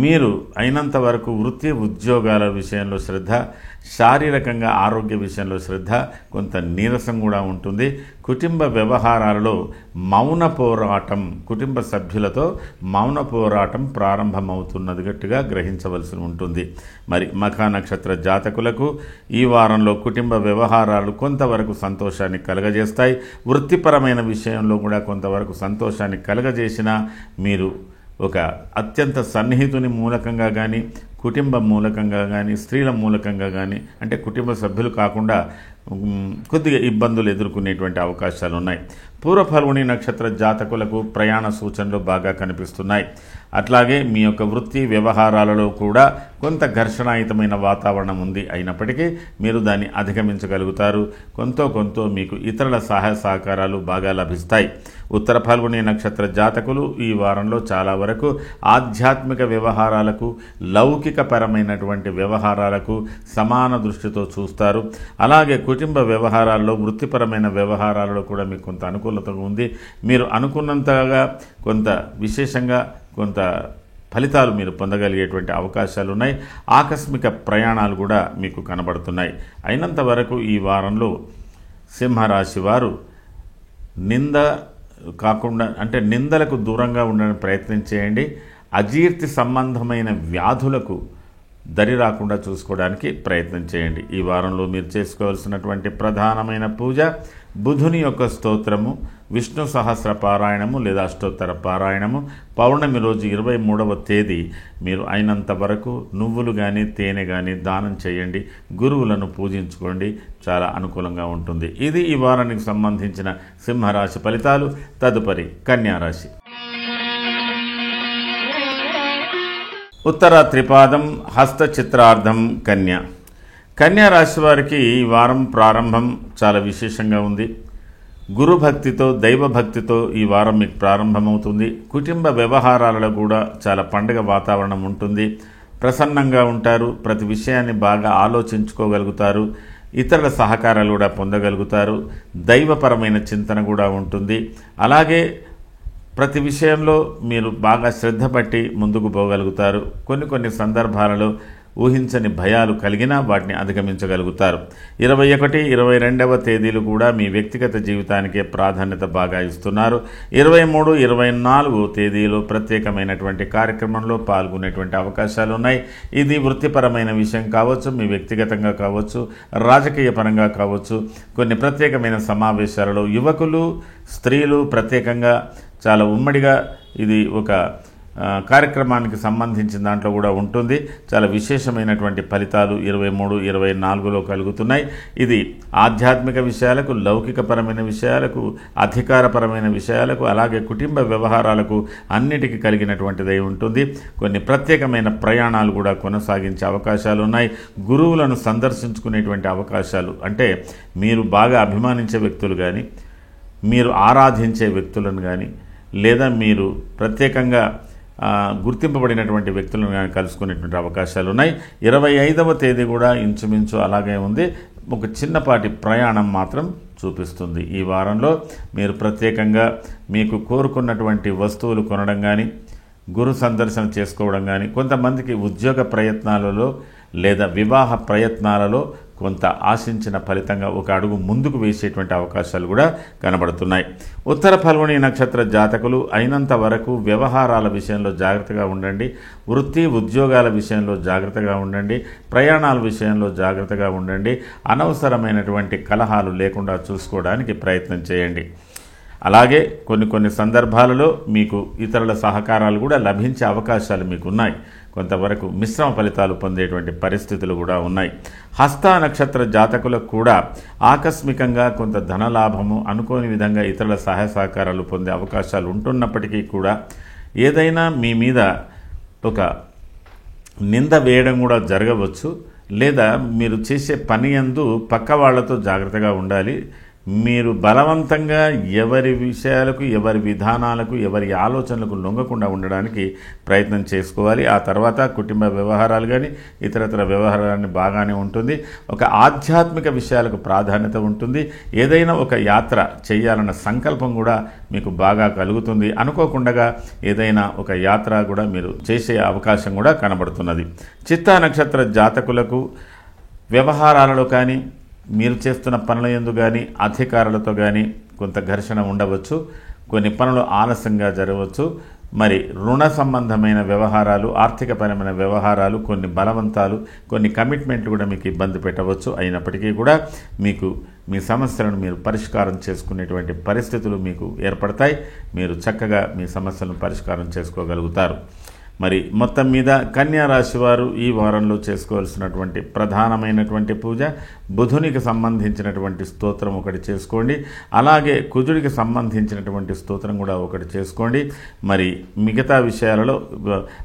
Speaker 1: మీరు అయినంత వరకు వృత్తి ఉద్యోగాల విషయంలో శ్రద్ధ, శారీరకంగా ఆరోగ్య విషయంలో శ్రద్ధ, కొంత నీరసం కూడా ఉంటుంది. కుటుంబ వ్యవహారాలలో మౌన పోరాటం, కుటుంబ సభ్యులతో మౌన పోరాటం ప్రారంభమవుతున్నదిగట్టుగా గ్రహించవలసి ఉంటుంది. మరి మఖా నక్షత్ర జాతకులకు ఈ వారంలో కుటుంబ వ్యవహారాలు కొంతవరకు సంతోషాన్ని కలగజేస్తాయి. వృత్తిపరమైన విషయంలో కూడా కొంతవరకు సంతోషాన్ని కలగజేసినా మీరు ఒక అత్యంత సన్నిహితుని మూలకంగా కానీ, కుటుంబం మూలకంగా కానీ, స్త్రీల మూలకంగా కానీ, అంటే కుటుంబ సభ్యులు కాకుండా కొద్దిగా ఇబ్బందులు ఎదుర్కొనేటువంటి అవకాశాలు ఉన్నాయి. పూర్వ ఫల్గుణి నక్షత్ర జాతకులకు ప్రయాణ సూచనలు బాగా కనిపిస్తున్నాయి. అట్లాగే మీ యొక్క వృత్తి వ్యవహారాలలో కూడా కొంత ఘర్షణాయుతమైన వాతావరణం ఉంది. అయినప్పటికీ మీరు దాన్ని అధిగమించగలుగుతారు. కొంత మీకు ఇతరుల సహాయ సహకారాలు బాగా లభిస్తాయి. ఉత్తర ఫల్గుణి నక్షత్ర జాతకులు ఈ వారంలో చాలా వరకు ఆధ్యాత్మిక వ్యవహారాలకు, లౌకికపరమైనటువంటి వ్యవహారాలకు సమాన దృష్టితో చూస్తారు. అలాగే కుటుంబ వ్యవహారాల్లో, వృత్తిపరమైన వ్యవహారాలలో కూడా మీకు కొంత అనుకూలత ఉంది. మీరు అనుకున్నంతగా కొంత విశేషంగా కొంత ఫలితాలు మీరు పొందగలిగేటువంటి అవకాశాలు ఉన్నాయి. ఆకస్మిక ప్రయాణాలు కూడా మీకు కనబడుతున్నాయి. అయినంత వరకు ఈ వారంలో సింహరాశి వారు నింద కాకుండా, అంటే నిందలకు దూరంగా ఉండడానికి ప్రయత్నం చేయండి. అజీర్తి సంబంధమైన వ్యాధులకు దరి రాకుండా చూసుకోవడానికి ప్రయత్నం చేయండి. ఈ వారంలో మీరు చేసుకోవాల్సినటువంటి ప్రధానమైన పూజ బుధుని యొక్క స్తోత్రము, విష్ణు సహస్ర పారాయణము లేదా అష్టోత్తర పారాయణము. పౌర్ణమి రోజు 23వ తేదీ మీరు అయినంత వరకు నువ్వులు కానీ, తేనె కానీ దానం చేయండి. గురువులను పూజించుకోండి. చాలా అనుకూలంగా ఉంటుంది. ఇది ఈ వారానికి సంబంధించిన సింహరాశి ఫలితాలు. తదుపరి కన్యారాశి. ఉత్తర త్రిపాదం, హస్త చిత్రార్థం కన్య. కన్యా రాశి వారికి ఈ వారం ప్రారంభం చాలా విశేషంగా ఉంది. గురుభక్తితో, దైవభక్తితో ఈ వారం మీకు ప్రారంభమవుతుంది. కుటుంబ వ్యవహారాలలో కూడా చాలా పండుగ వాతావరణం ఉంటుంది. ప్రసన్నంగా ఉంటారు. ప్రతి విషయాన్ని బాగా ఆలోచించుకోగలుగుతారు. ఇతరుల సహకారాలు కూడా పొందగలుగుతారు. దైవపరమైన చింతన కూడా ఉంటుంది. అలాగే ప్రతి విషయంలో మీరు బాగా శ్రద్ధ పట్టి ముందుకు పోగలుగుతారు. కొన్ని సందర్భాలలో ఊహించని భయాలు కలిగినా వాటిని అధిగమించగలుగుతారు. 21, 22వ తేదీలు కూడా మీ వ్యక్తిగత జీవితానికే ప్రాధాన్యత బాగా ఇస్తున్నారు. 23, 24 తేదీలు ప్రత్యేకమైనటువంటి కార్యక్రమంలో పాల్గొనేటువంటి అవకాశాలు ఉన్నాయి. ఇది వృత్తిపరమైన విషయం కావచ్చు, మీ వ్యక్తిగతంగా కావచ్చు, రాజకీయ పరంగా కావచ్చు. కొన్ని ప్రత్యేకమైన సమావేశాలలో యువకులు, స్త్రీలు ప్రత్యేకంగా చాలా ఉమ్మడిగా ఇది ఒక కార్యక్రమానికి సంబంధించిన దాంట్లో కూడా ఉంటుంది. చాలా విశేషమైనటువంటి ఫలితాలు 23, 24లో కలుగుతున్నాయి. ఇది ఆధ్యాత్మిక విషయాలకు, లౌకికపరమైన విషయాలకు, అధికారపరమైన విషయాలకు, అలాగే కుటుంబ వ్యవహారాలకు అన్నిటికీ కలిగినటువంటిదై ఉంటుంది. కొన్ని ప్రత్యేకమైన ప్రయాణాలు కూడా కొనసాగించే అవకాశాలు ఉన్నాయి. గురువులను సందర్శించుకునేటువంటి అవకాశాలు, అంటే మీరు బాగా అభిమానించే వ్యక్తులు కానీ, మీరు ఆరాధించే వ్యక్తులను కానీ, లేదా మీరు ప్రత్యేకంగా గుర్తింపబడినటువంటి వ్యక్తులను కానీ కలుసుకునేటువంటి అవకాశాలు ఉన్నాయి. 25వ తేదీ కూడా ఇంచుమించు అలాగే ఉంది. ఒక చిన్నపాటి ప్రయాణం మాత్రం చూపిస్తుంది. ఈ వారంలో మీరు ప్రత్యేకంగా మీకు కోరుకున్నటువంటి వస్తువులు కొనడం కానీ, గురు సందర్శన చేసుకోవడం కానీ, కొంతమందికి ఉద్యోగ ప్రయత్నాలలో లేదా వివాహ ప్రయత్నాలలో కొంత ఆశించిన ఫలితంగా ఒక అడుగు ముందుకు వేసేటువంటి అవకాశాలు కూడా కనబడుతున్నాయి. ఉత్తర ఫల్గుణి నక్షత్ర జాతకులు అయినంత వరకు వ్యవహారాల విషయంలో జాగ్రత్తగా ఉండండి. వృత్తి ఉద్యోగాల విషయంలో జాగ్రత్తగా ఉండండి. ప్రయాణాల విషయంలో జాగ్రత్తగా ఉండండి. అనవసరమైనటువంటి కలహాలు లేకుండా చూసుకోవడానికి ప్రయత్నం చేయండి. అలాగే కొన్ని సందర్భాలలో మీకు ఇతరుల సహకారాలు కూడా లభించే అవకాశాలు మీకు ఉన్నాయి. కొంతవరకు మిశ్రమ ఫలితాలు పొందేటువంటి పరిస్థితులు కూడా ఉన్నాయి. హస్త నక్షత్ర జాతకులకు కూడా ఆకస్మికంగా కొంత ధనలాభము, అనుకోని విధంగా ఇతరుల సహాయ సహకారాలు పొందే అవకాశాలు ఉంటున్నప్పటికీ కూడా ఏదైనా మీ మీద ఒక నింద వేయడం కూడా జరగవచ్చు. లేదా మీరు చేసే పని యందు పక్క వాళ్లతో జాగ్రత్తగా ఉండాలి. మీరు బలవంతంగా ఎవరి విషయాలకు, ఎవరి విధానాలకు, ఎవరి ఆలోచనలకు లొంగకుండా ఉండడానికి ప్రయత్నం చేసుకోవాలి. ఆ తర్వాత కుటుంబ వ్యవహారాలు కానీ, ఇతరతర వ్యవహారాన్ని బాగానే ఉంటుంది. ఒక ఆధ్యాత్మిక విషయాలకు ప్రాధాన్యత ఉంటుంది. ఏదైనా ఒక యాత్ర చేయాలన్న సంకల్పం కూడా మీకు బాగా కలుగుతుంది. అనుకోకుండా ఏదైనా ఒక యాత్ర కూడా మీరు చేసే అవకాశం కూడా కనబడుతున్నది. చిత్తా నక్షత్ర జాతకులకు వ్యవహారాలలో కానీ, మీరు చేస్తున్న పనుల యందు కానీ, అధికారులతో కానీ కొంత ఘర్షణ ఉండవచ్చు. కొన్ని పనులు ఆలస్యంగా జరగవచ్చు. మరి రుణ సంబంధమైన వ్యవహారాలు, ఆర్థికపరమైన వ్యవహారాలు, కొన్ని బలవంతాలు, కొన్ని కమిట్మెంట్లు కూడా మీకు ఇబ్బంది పెట్టవచ్చు. అయినప్పటికీ కూడా మీకు మీ సమస్యలను మీరు పరిష్కారం చేసుకునేటువంటి పరిస్థితులు మీకు ఏర్పడతాయి. మీరు చక్కగా మీ సమస్యలను పరిష్కారం చేసుకోగలుగుతారు. మరి మొత్తం మీద కన్యా రాశి వారు ఈ వారంలో చేసుకోవాల్సినటువంటి ప్రధానమైనటువంటి పూజ, బుధునికి సంబంధించినటువంటి స్తోత్రం ఒకటి చేసుకోండి. అలాగే కుజుడికి సంబంధించినటువంటి స్తోత్రం కూడా ఒకటి చేసుకోండి. మరి మిగతా విషయాలలో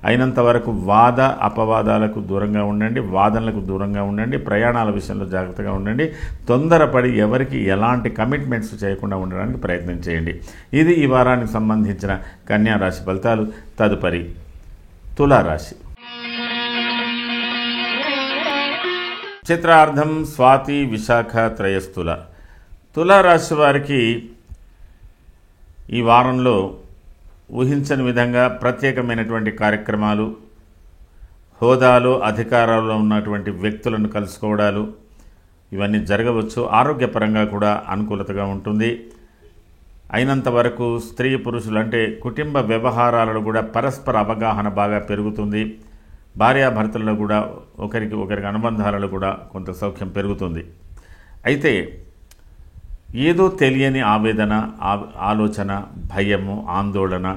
Speaker 1: అయినంత వరకు వాద అపవాదాలకు దూరంగా ఉండండి, వాదనలకు దూరంగా ఉండండి, ప్రయాణాల విషయంలో జాగ్రత్తగా ఉండండి. తొందరపడి ఎవరికి ఎలాంటి కమిట్మెంట్స్ చేయకుండా ఉండడానికి ప్రయత్నం చేయండి. ఇది ఈ వారానికి సంబంధించిన కన్యా రాశి ఫలితాలు. తదుపరి తులారాశి. చిత్రార్థం, స్వాతి, విశాఖ, త్రయస్థుల. తులారాశి వారికి ఈ వారంలో ఊహించని విధంగా ప్రత్యేకమైనటువంటి కార్యక్రమాలు, హోదాలో అధికారాల్లో ఉన్నటువంటి వ్యక్తులను కలుసుకోవడాలు ఇవన్నీ జరగవచ్చు. ఆరోగ్యపరంగా కూడా అనుకూలతగా ఉంటుంది. అయినంత వరకు స్త్రీ పురుషులు అంటే కుటుంబ వ్యవహారాలలో కూడా పరస్పర అవగాహన బాగా పెరుగుతుంది. భార్యాభర్తలలో కూడా ఒకరికి అనుబంధాలలో కూడా కొంత సౌఖ్యం పెరుగుతుంది. అయితే ఏదో తెలియని ఆవేదన, ఆలోచన, భయము, ఆందోళన,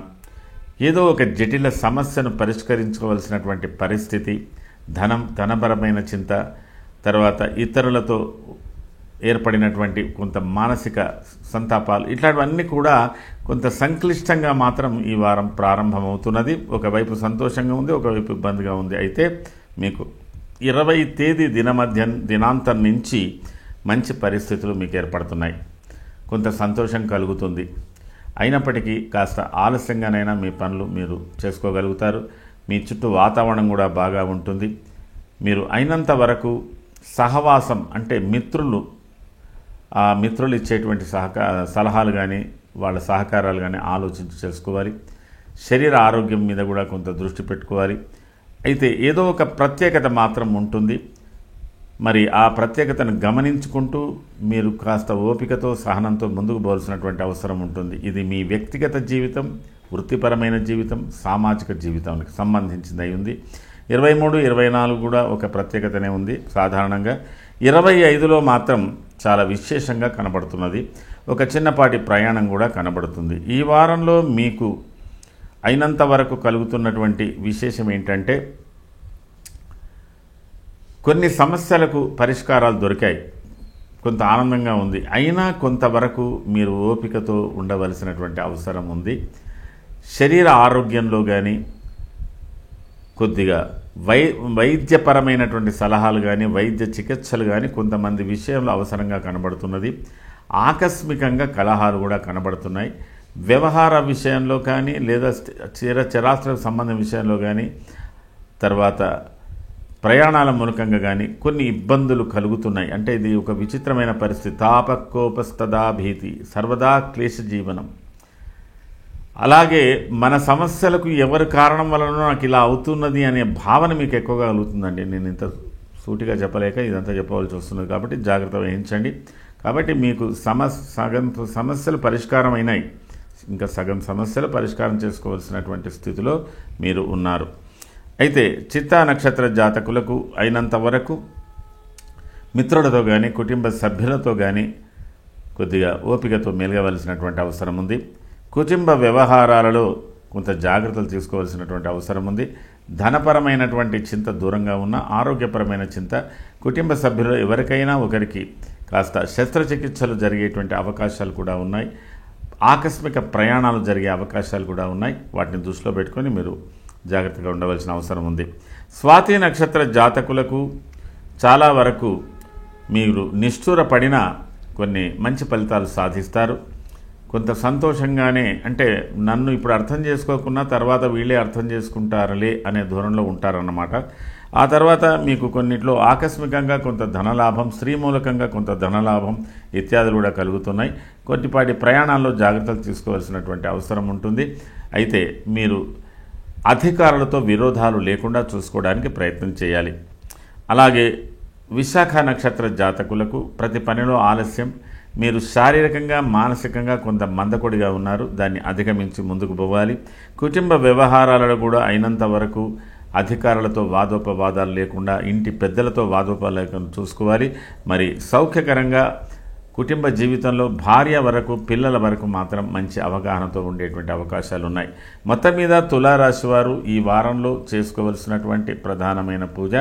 Speaker 1: ఏదో ఒక జటిల సమస్యను పరిష్కరించుకోవాల్సినటువంటి పరిస్థితి, ధనపరమైన చింత, తర్వాత ఇతరులతో ఏర్పడినటువంటి కొంత మానసిక సంతాపాలు, ఇట్లాంటివన్నీ కూడా కొంత సంక్లిష్టంగా మాత్రం ఈ వారం ప్రారంభమవుతున్నది. ఒకవైపు సంతోషంగా ఉంది, ఒకవైపు ఇబ్బందిగా ఉంది. అయితే మీకు 20 తేదీ దినాంతం నుంచి మంచి పరిస్థితులు మీకు ఏర్పడుతున్నాయి. కొంత సంతోషం కలుగుతుంది. అయినప్పటికీ కాస్త ఆలస్యంగానైనా మీ పనులు మీరు చేసుకోగలుగుతారు. మీ చుట్టూ వాతావరణం కూడా బాగా ఉంటుంది. మీరు అయినంత వరకు సహవాసం అంటే మిత్రులు ఇచ్చేటువంటి సలహాలు కానీ, వాళ్ళ సహకారాలు కానీ ఆలోచించి చేసుకోవాలి. శరీర ఆరోగ్యం మీద కూడా కొంత దృష్టి పెట్టుకోవాలి. అయితే ఏదో ఒక ప్రత్యేకత మాత్రం ఉంటుంది. మరి ఆ ప్రత్యేకతను గమనించుకుంటూ మీరు కాస్త ఓపికతో, సహనంతో ముందుకు పోవాల్సినటువంటి అవసరం ఉంటుంది. ఇది మీ వ్యక్తిగత జీవితం, వృత్తిపరమైన జీవితం, సామాజిక జీవితానికి సంబంధించింది ఉంది. 23, 24 కూడా ఒక ప్రత్యేకతనే ఉంది. సాధారణంగా 25లో మాత్రం చాలా విశేషంగా కనబడుతున్నది. ఒక చిన్నపాటి ప్రయాణం కూడా కనబడుతుంది. ఈ వారంలో మీకు అయినంత వరకు కలుగుతున్నటువంటి విశేషం ఏంటంటే కొన్ని సమస్యలకు పరిష్కారాలు దొరికాయి, కొంత ఆనందంగా ఉంది. అయినా కొంతవరకు మీరు ఓపికతో ఉండవలసినటువంటి అవసరం ఉంది. శరీర ఆరోగ్యంలో కానీ కొద్దిగా వైద్యపరమైనటువంటి సలహాలు కానీ వైద్య చికిత్సలు కానీ కొంతమంది విషయంలో అవసరంగా కనబడుతున్నది. ఆకస్మికంగా కలహాలు కూడా కనబడుతున్నాయి. వ్యవహార విషయంలో కానీ లేదా చరాచర సంబంధం విషయంలో కానీ తర్వాత ప్రయాణాల మూలకంగా కానీ కొన్ని ఇబ్బందులు కలుగుతున్నాయి. అంటే ఇది ఒక విచిత్రమైన పరిస్థితి. తాపకోపస్తదా భీతి సర్వదా క్లేశ జీవనం. అలాగే మన సమస్యలకు ఎవరి కారణం వలన నాకు ఇలా అవుతున్నది అనే భావన మీకు ఎక్కువగా కలుగుతుందండి. నేను ఇంత సూటిగా చెప్పలేక ఇదంతా చెప్పవలసి వస్తున్నది కాబట్టి జాగ్రత్త వహించండి. కాబట్టి మీకు సగం సమస్యలు పరిష్కారం అయినాయి, ఇంకా సగం సమస్యలు పరిష్కారం చేసుకోవాల్సినటువంటి స్థితిలో మీరు ఉన్నారు. అయితే చిత్తా నక్షత్ర జాతకులకు అయినంత వరకు మిత్రులతో కానీ కుటుంబ సభ్యులతో కానీ కొద్దిగా ఓపికతో మెలగవలసినటువంటి అవసరం ఉంది. కుటుంబ వ్యవహారాలలో కొంత జాగ్రత్తలు తీసుకోవాల్సినటువంటి అవసరం ఉంది. ధనపరమైనటువంటి చింత దూరంగా ఉన్న ఆరోగ్యపరమైన చింత, కుటుంబ సభ్యులు ఎవరికైనా ఒకరికి కాస్త శస్త్రచికిత్సలు జరిగేటువంటి అవకాశాలు కూడా ఉన్నాయి. ఆకస్మిక ప్రయాణాలు జరిగే అవకాశాలు కూడా ఉన్నాయి. వాటిని దృష్టిలో పెట్టుకొని మీరు జాగ్రత్తగా ఉండవలసిన అవసరం ఉంది. స్వాతి నక్షత్ర జాతకులకు చాలా వరకు మీరు నిష్ఠూరపడిన కొన్ని మంచి ఫలితాలు సాధిస్తారు. కొంత సంతోషంగానే, అంటే నన్ను ఇప్పుడు అర్థం చేసుకోకున్నా తర్వాత వీళ్ళే అర్థం చేసుకుంటారులే అనే ధోరణిలో ఉంటారన్నమాట. ఆ తర్వాత మీకు కొన్నిట్లో ఆకస్మికంగా కొంత ధనలాభం, స్త్రీ మూలకంగా కొంత ధనలాభం ఇత్యాదులు కూడా కలుగుతున్నాయి. కొద్దిపాటి ప్రయాణాల్లో జాగ్రత్తలు తీసుకోవాల్సినటువంటి అవసరం ఉంటుంది. అయితే మీరు అధికారులతో విరోధాలు లేకుండా చూసుకోవడానికి ప్రయత్నం చేయాలి. అలాగే విశాఖ నక్షత్ర జాతకులకు ప్రతి పనిలో ఆలస్యం, మీరు శారీరకంగా మానసికంగా కొంత మందకొడిగా ఉన్నారు, దాన్ని అధిగమించి ముందుకు పోవాలి. కుటుంబ వ్యవహారాలలో కూడా అయినంత వరకు అధికారులతో వాదోపవాదాలు లేకుండా ఇంటి పెద్దలతో వాదోపాలు లేకుండా చూసుకోవాలి. మరి సౌఖ్యకరంగా కుటుంబ జీవితంలో భార్య వరకు పిల్లల వరకు మాత్రం మంచి అవగాహనతో ఉండేటువంటి అవకాశాలు ఉన్నాయి. మొత్తం మీద తులారాశి వారు ఈ వారంలో చేసుకోవలసినటువంటి ప్రధానమైన పూజ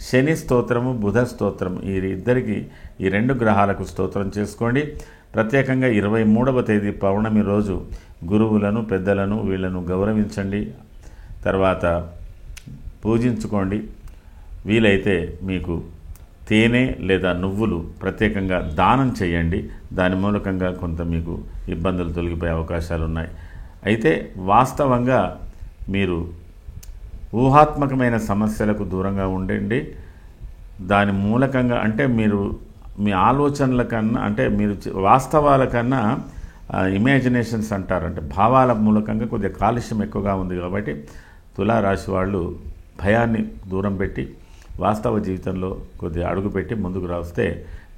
Speaker 1: శని స్తోత్రము, బుధ స్తోత్రం, ఈ రెండు గ్రహాలకు స్తోత్రం చేసుకోండి. ప్రత్యేకంగా 23వ తేదీ పౌర్ణమి రోజు గురువులను పెద్దలను వీళ్లను గౌరవించండి, తర్వాత పూజించుకోండి. వీలైతే మీకు తేనె లేదా నువ్వులు ప్రత్యేకంగా దానం చేయండి. దాని మూలకంగా కొంత మీకు ఇబ్బందులు తొలగిపోయే అవకాశాలు ఉన్నాయి. అయితే వాస్తవంగా మీరు ఊహాత్మకమైన సమస్యలకు దూరంగా ఉండండి. దాని మూలకంగా అంటే మీరు మీ ఆలోచనల కన్నా, అంటే మీరు వాస్తవాల కన్నా ఇమాజినేషన్స్ అంటారు, అంటే భావాల మూలకంగా కొద్దిగా కాలుష్యం ఎక్కువగా ఉంది. కాబట్టి తులారాశి వాళ్ళు భయాన్ని దూరం పెట్టి వాస్తవ జీవితంలో కొద్దిగా అడుగుపెట్టి ముందుకు రాస్తే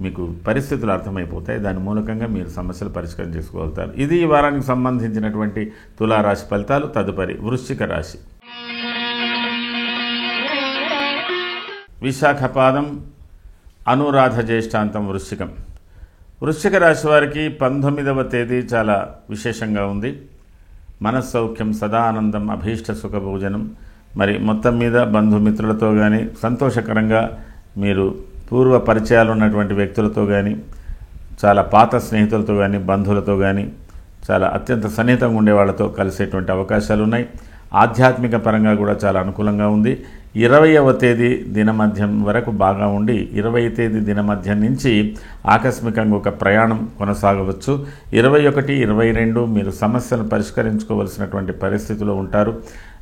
Speaker 1: మీకు పరిస్థితులు అర్థమైపోతాయి. దాని మూలకంగా మీరు సమస్యలు పరిష్కారం చేసుకోగలుగుతారు. ఇది ఈ వారానికి సంబంధించినటువంటి తులారాశి ఫలితాలు. తదుపరి వృశ్చిక రాశి. విశాఖపాదం, అనురాధ జ్యేష్ఠాంతం వృశ్చికం. వృశ్చిక రాశి వారికి 19వ తేదీ చాలా విశేషంగా ఉంది. మనస్సౌఖ్యం, సదానందం, అభీష్ట సుఖభోజనం. మరి మొత్తం మీద బంధుమిత్రులతో కానీ సంతోషకరంగా మీరు పూర్వ పరిచయాలు ఉన్నటువంటి వ్యక్తులతో కానీ చాలా పాత స్నేహితులతో కానీ బంధువులతో కానీ చాలా అత్యంత సన్నిహితంగా ఉండే వాళ్ళతో కలిసేటువంటి అవకాశాలు ఉన్నాయి. ఆధ్యాత్మిక పరంగా కూడా చాలా అనుకూలంగా ఉంది. 20వ తేదీ దినమధ్యం వరకు బాగా ఉండి 20వ తేదీ దినమధ్యం నుంచి ఆకస్మికంగా ఒక ప్రయాణం కొనసాగవచ్చు. 21, 22 మీరు సమస్యలను పరిష్కరించుకోవలసినటువంటి పరిస్థితిలో ఉంటారు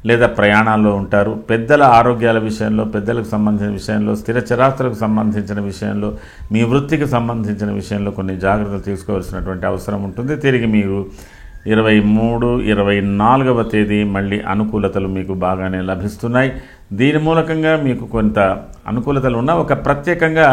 Speaker 1: లేదా ప్రయాణాల్లో ఉంటారు. పెద్దల ఆరోగ్యాల విషయంలో, పెద్దలకు సంబంధించిన విషయంలో, స్థిర చరాస్తులకు సంబంధించిన విషయంలో, మీ వృత్తికి సంబంధించిన విషయంలో కొన్ని జాగ్రత్తలు తీసుకోవాల్సినటువంటి అవసరం ఉంటుంది. తిరిగి మీరు 23, 24వ తేదీ మళ్ళీ అనుకూలతలు మీకు బాగానే లభిస్తున్నాయి. దీని మూలకంగా మీకు కొంత అనుకూలతలు ఉన్నా ఒక ప్రత్యేకంగా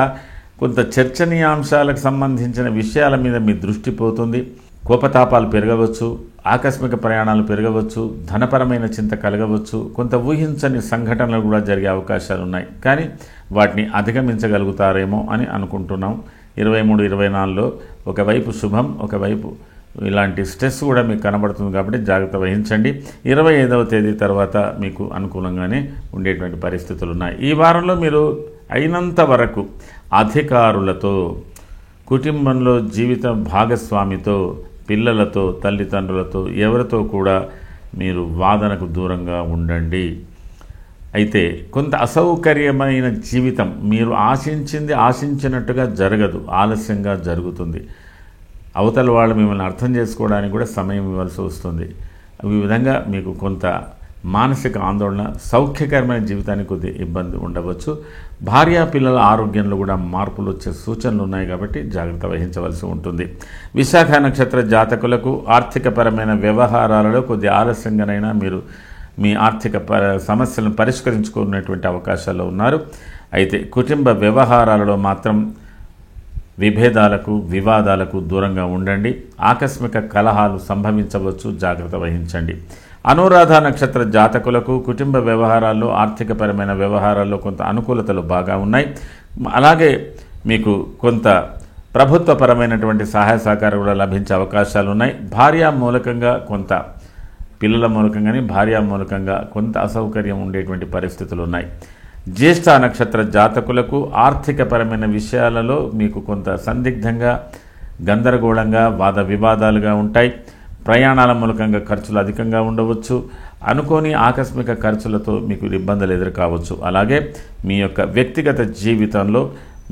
Speaker 1: కొంత చర్చనీయాంశాలకు సంబంధించిన విషయాల మీద మీ దృష్టి పోతుంది. కోపతాపాలు పెరగవచ్చు, ఆకస్మిక ప్రయాణాలు పెరగవచ్చు, ధనపరమైన చింత కలగవచ్చు, కొంత ఊహించని సంఘటనలు కూడా జరిగే అవకాశాలు ఉన్నాయి. కానీ వాటిని అధిగమించగలుగుతారేమో అని అనుకుంటున్నాం. 23, 24లో ఒకవైపు శుభం, ఒకవైపు ఇలాంటి స్ట్రెస్ కూడా మీకు కనబడుతుంది కాబట్టి జాగ్రత్త వహించండి. 25వ తేదీ తర్వాత మీకు అనుకూలంగానే ఉండేటువంటి పరిస్థితులు ఉన్నాయి. ఈ వారంలో మీరు అయినంత వరకు అధికారులతో, కుటుంబంలో జీవిత భాగస్వామితో, పిల్లలతో, తల్లిదండ్రులతో ఎవరితో కూడా మీరు వాదనకు దూరంగా ఉండండి. అయితే కొంత అసౌకర్యమైన జీవితం, మీరు ఆశించినట్టుగా జరగదు, ఆలస్యంగా జరుగుతుంది. అవతల వాళ్ళు మిమ్మల్ని అర్థం చేసుకోవడానికి కూడా సమయం ఇవ్వాల్సి వస్తుంది. ఈ విధంగా మీకు కొంత మానసిక ఆందోళన, సౌఖ్యకరమైన జీవితానికి కొద్ది ఇబ్బంది ఉండవచ్చు. భార్యా పిల్లల ఆరోగ్యంలో కూడా మార్పులు వచ్చే సూచనలు ఉన్నాయి కాబట్టి జాగ్రత్త వహించవలసి ఉంటుంది. విశాఖ నక్షత్ర జాతకులకు ఆర్థికపరమైన వ్యవహారాలలో కొద్ది ఆలస్యంగానైనా మీరు మీ ఆర్థిక సమస్యలను పరిష్కరించుకునేటువంటి అవకాశాల్లో ఉన్నారు. అయితే కుటుంబ వ్యవహారాలలో మాత్రం విభేదాలకు, వివాదాలకు దూరంగా ఉండండి. ఆకస్మిక కలహాలు సంభవించవచ్చు, జాగ్రత్త వహించండి. అనురాధ నక్షత్ర జాతకులకు కుటుంబ వ్యవహారాల్లో, ఆర్థికపరమైన వ్యవహారాల్లో కొంత అనుకూలతలు బాగా ఉన్నాయి. అలాగే మీకు కొంత ప్రభుత్వపరమైనటువంటి సహాయ సహకారం కూడా లభించే అవకాశాలు ఉన్నాయి. భార్యా మూలకంగా కొంత, పిల్లల మూలకంగానే భార్యా మూలకంగా కొంత అసౌకర్యం ఉండేటువంటి పరిస్థితులు ఉన్నాయి. జ్యేష్ఠ నక్షత్ర జాతకులకు ఆర్థికపరమైన విషయాలలో మీకు కొంత సందిగ్ధంగా, గందరగోళంగా, వాద వివాదాలుగా ఉంటాయి. ప్రయాణాల మూలకంగా ఖర్చులు అధికంగా ఉండవచ్చు. అనుకోని ఆకస్మిక ఖర్చులతో మీకు ఇబ్బందులు ఎదురుకావచ్చు. అలాగే మీ యొక్క వ్యక్తిగత జీవితంలో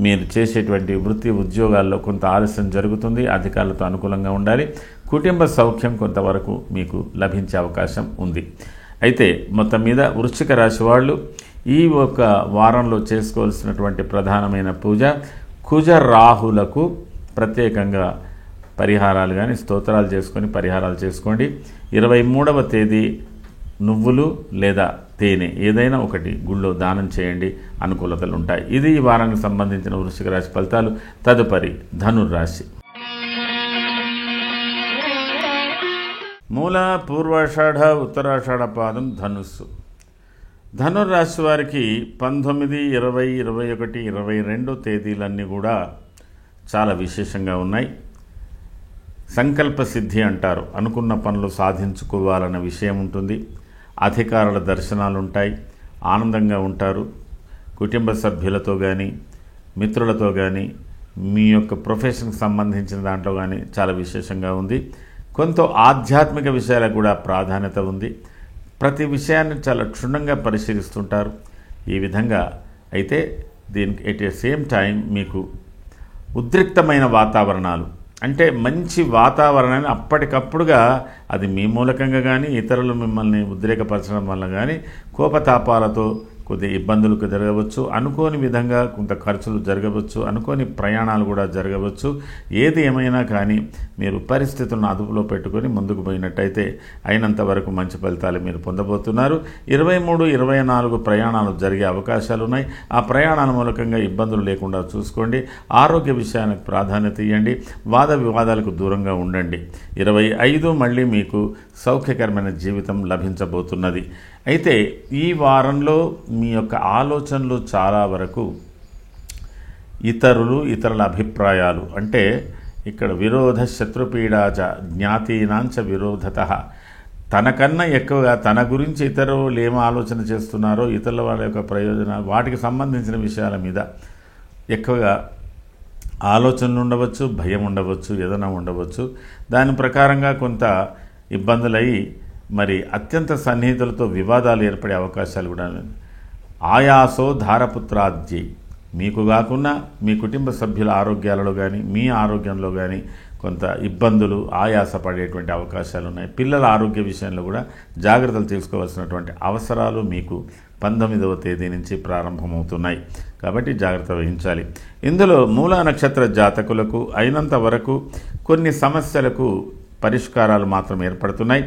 Speaker 1: మీరు చేసేటువంటి వృత్తి ఉద్యోగాల్లో కొంత ఆలస్యం జరుగుతుంది. అధికారులతో అనుకూలంగా ఉండాలి. కుటుంబ సౌఖ్యం కొంతవరకు మీకు లభించే అవకాశం ఉంది. అయితే మొత్తం మీద వృశ్చిక రాశి వాళ్ళు ఈ ఒక వారంలో చేసుకోవాల్సినటువంటి ప్రధానమైన పూజ, కుజ రాహులకు ప్రత్యేకంగా పరిహారాలు కానీ స్తోత్రాలు చేసుకొని పరిహారాలు చేసుకోండి. 23వ తేదీ నువ్వులు లేదా తేనె ఏదైనా ఒకటి గుళ్ళో దానం చేయండి, అనుకూలతలు ఉంటాయి. ఇది ఈ వారానికి సంబంధించిన వృశ్చిక రాశి ఫలితాలు. తదుపరి ధనుర్రాశి. మూల, పూర్వాషాఢ, ఉత్తరాషాఢ పాదం ధనుస్సు. ధనుర్రాశి వారికి 19, 20, 21, 22 తేదీలన్నీ కూడా చాలా విశేషంగా ఉన్నాయి. సంకల్ప సిద్ధి అంటారు. అనుకున్న పనులు సాధించుకోవాలన్న విషయం ఉంటుంది. అధికారుల దర్శనాలు ఉంటాయి. ఆనందంగా ఉంటారు. కుటుంబ సభ్యులతో కానీ, మిత్రులతో కానీ, మీ యొక్క ప్రొఫెషన్కి సంబంధించిన దాంట్లో కానీ చాలా విశేషంగా ఉంది. కొంత ఆధ్యాత్మిక విషయాలకు కూడా ప్రాధాన్యత ఉంది. ప్రతి విషయాన్ని చాలా క్షుణ్ణంగా పరిశీలిస్తుంటారు. ఈ విధంగా అయితే దీనికి ఎట్ ఏ సేమ్ టైం మీకు ఉద్రిక్తమైన వాతావరణాలు, అంటే మంచి వాతావరణాన్ని అప్పటికప్పుడుగా అది మీ మూలకంగా కానీ, ఇతరులు మిమ్మల్ని ఉద్రేకపరచడం వల్ల కానీ కోపతాపాలతో కొద్ది ఇబ్బందులకు జరగవచ్చు. అనుకోని విధంగా కొంత ఖర్చులు జరగవచ్చు. అనుకోని ప్రయాణాలు కూడా జరగవచ్చు. ఏది ఏమైనా కానీ మీరు పరిస్థితులను అదుపులో పెట్టుకొని ముందుకు పోయినట్టయితే అయినంత వరకు మంచి ఫలితాలు మీరు పొందబోతున్నారు. 23, 24 ప్రయాణాలు జరిగే అవకాశాలు ఉన్నాయి. ఆ ప్రయాణాల మూలకంగా ఇబ్బందులు లేకుండా చూసుకోండి. ఆరోగ్య విషయానికి ప్రాధాన్యత ఇవ్వండి. వాద వివాదాలకు దూరంగా ఉండండి. 25 మళ్ళీ మీకు సౌఖ్యకరమైన జీవితం లభించబోతున్నది. అయితే ఈ వారంలో మీ యొక్క ఆలోచనలు చాలా వరకు ఇతరుల అభిప్రాయాలు, అంటే ఇక్కడ విరోధ శత్రుపీడాచ జ్ఞాతీనాంచ విరోధత, తనకన్నా ఎక్కువగా తన గురించి ఇతరులు ఏం ఆలోచన చేస్తున్నారో, ఇతరుల వాళ్ళ యొక్క ప్రయోజనాలు, వాటికి సంబంధించిన విషయాల మీద ఎక్కువగా ఆలోచనలు ఉండవచ్చు, భయం ఉండవచ్చు, ఏదైనా ఉండవచ్చు. దాని ప్రకారంగా కొంత ఇబ్బందులయ్యి మరి అత్యంత సన్నిహితులతో వివాదాలు ఏర్పడే అవకాశాలు కూడా. ఆయాసో ధారపుత్రాద్యై, మీకు కాకుండా మీ కుటుంబ సభ్యుల ఆరోగ్యాలలో కానీ, మీ ఆరోగ్యంలో కానీ కొంత ఇబ్బందులు, ఆయాసపడేటువంటి అవకాశాలు ఉన్నాయి. పిల్లల ఆరోగ్య విషయంలో కూడా జాగ్రత్తలు తీసుకోవాల్సినటువంటి అవసరాలు మీకు 19వ తేదీ నుంచి ప్రారంభమవుతున్నాయి. కాబట్టి జాగ్రత్త వహించాలి. ఇందులో మూలా నక్షత్ర జాతకులకు అయినంత వరకు కొన్ని సమస్యలకు పరిష్కారాలు మాత్రం ఏర్పడుతున్నాయి.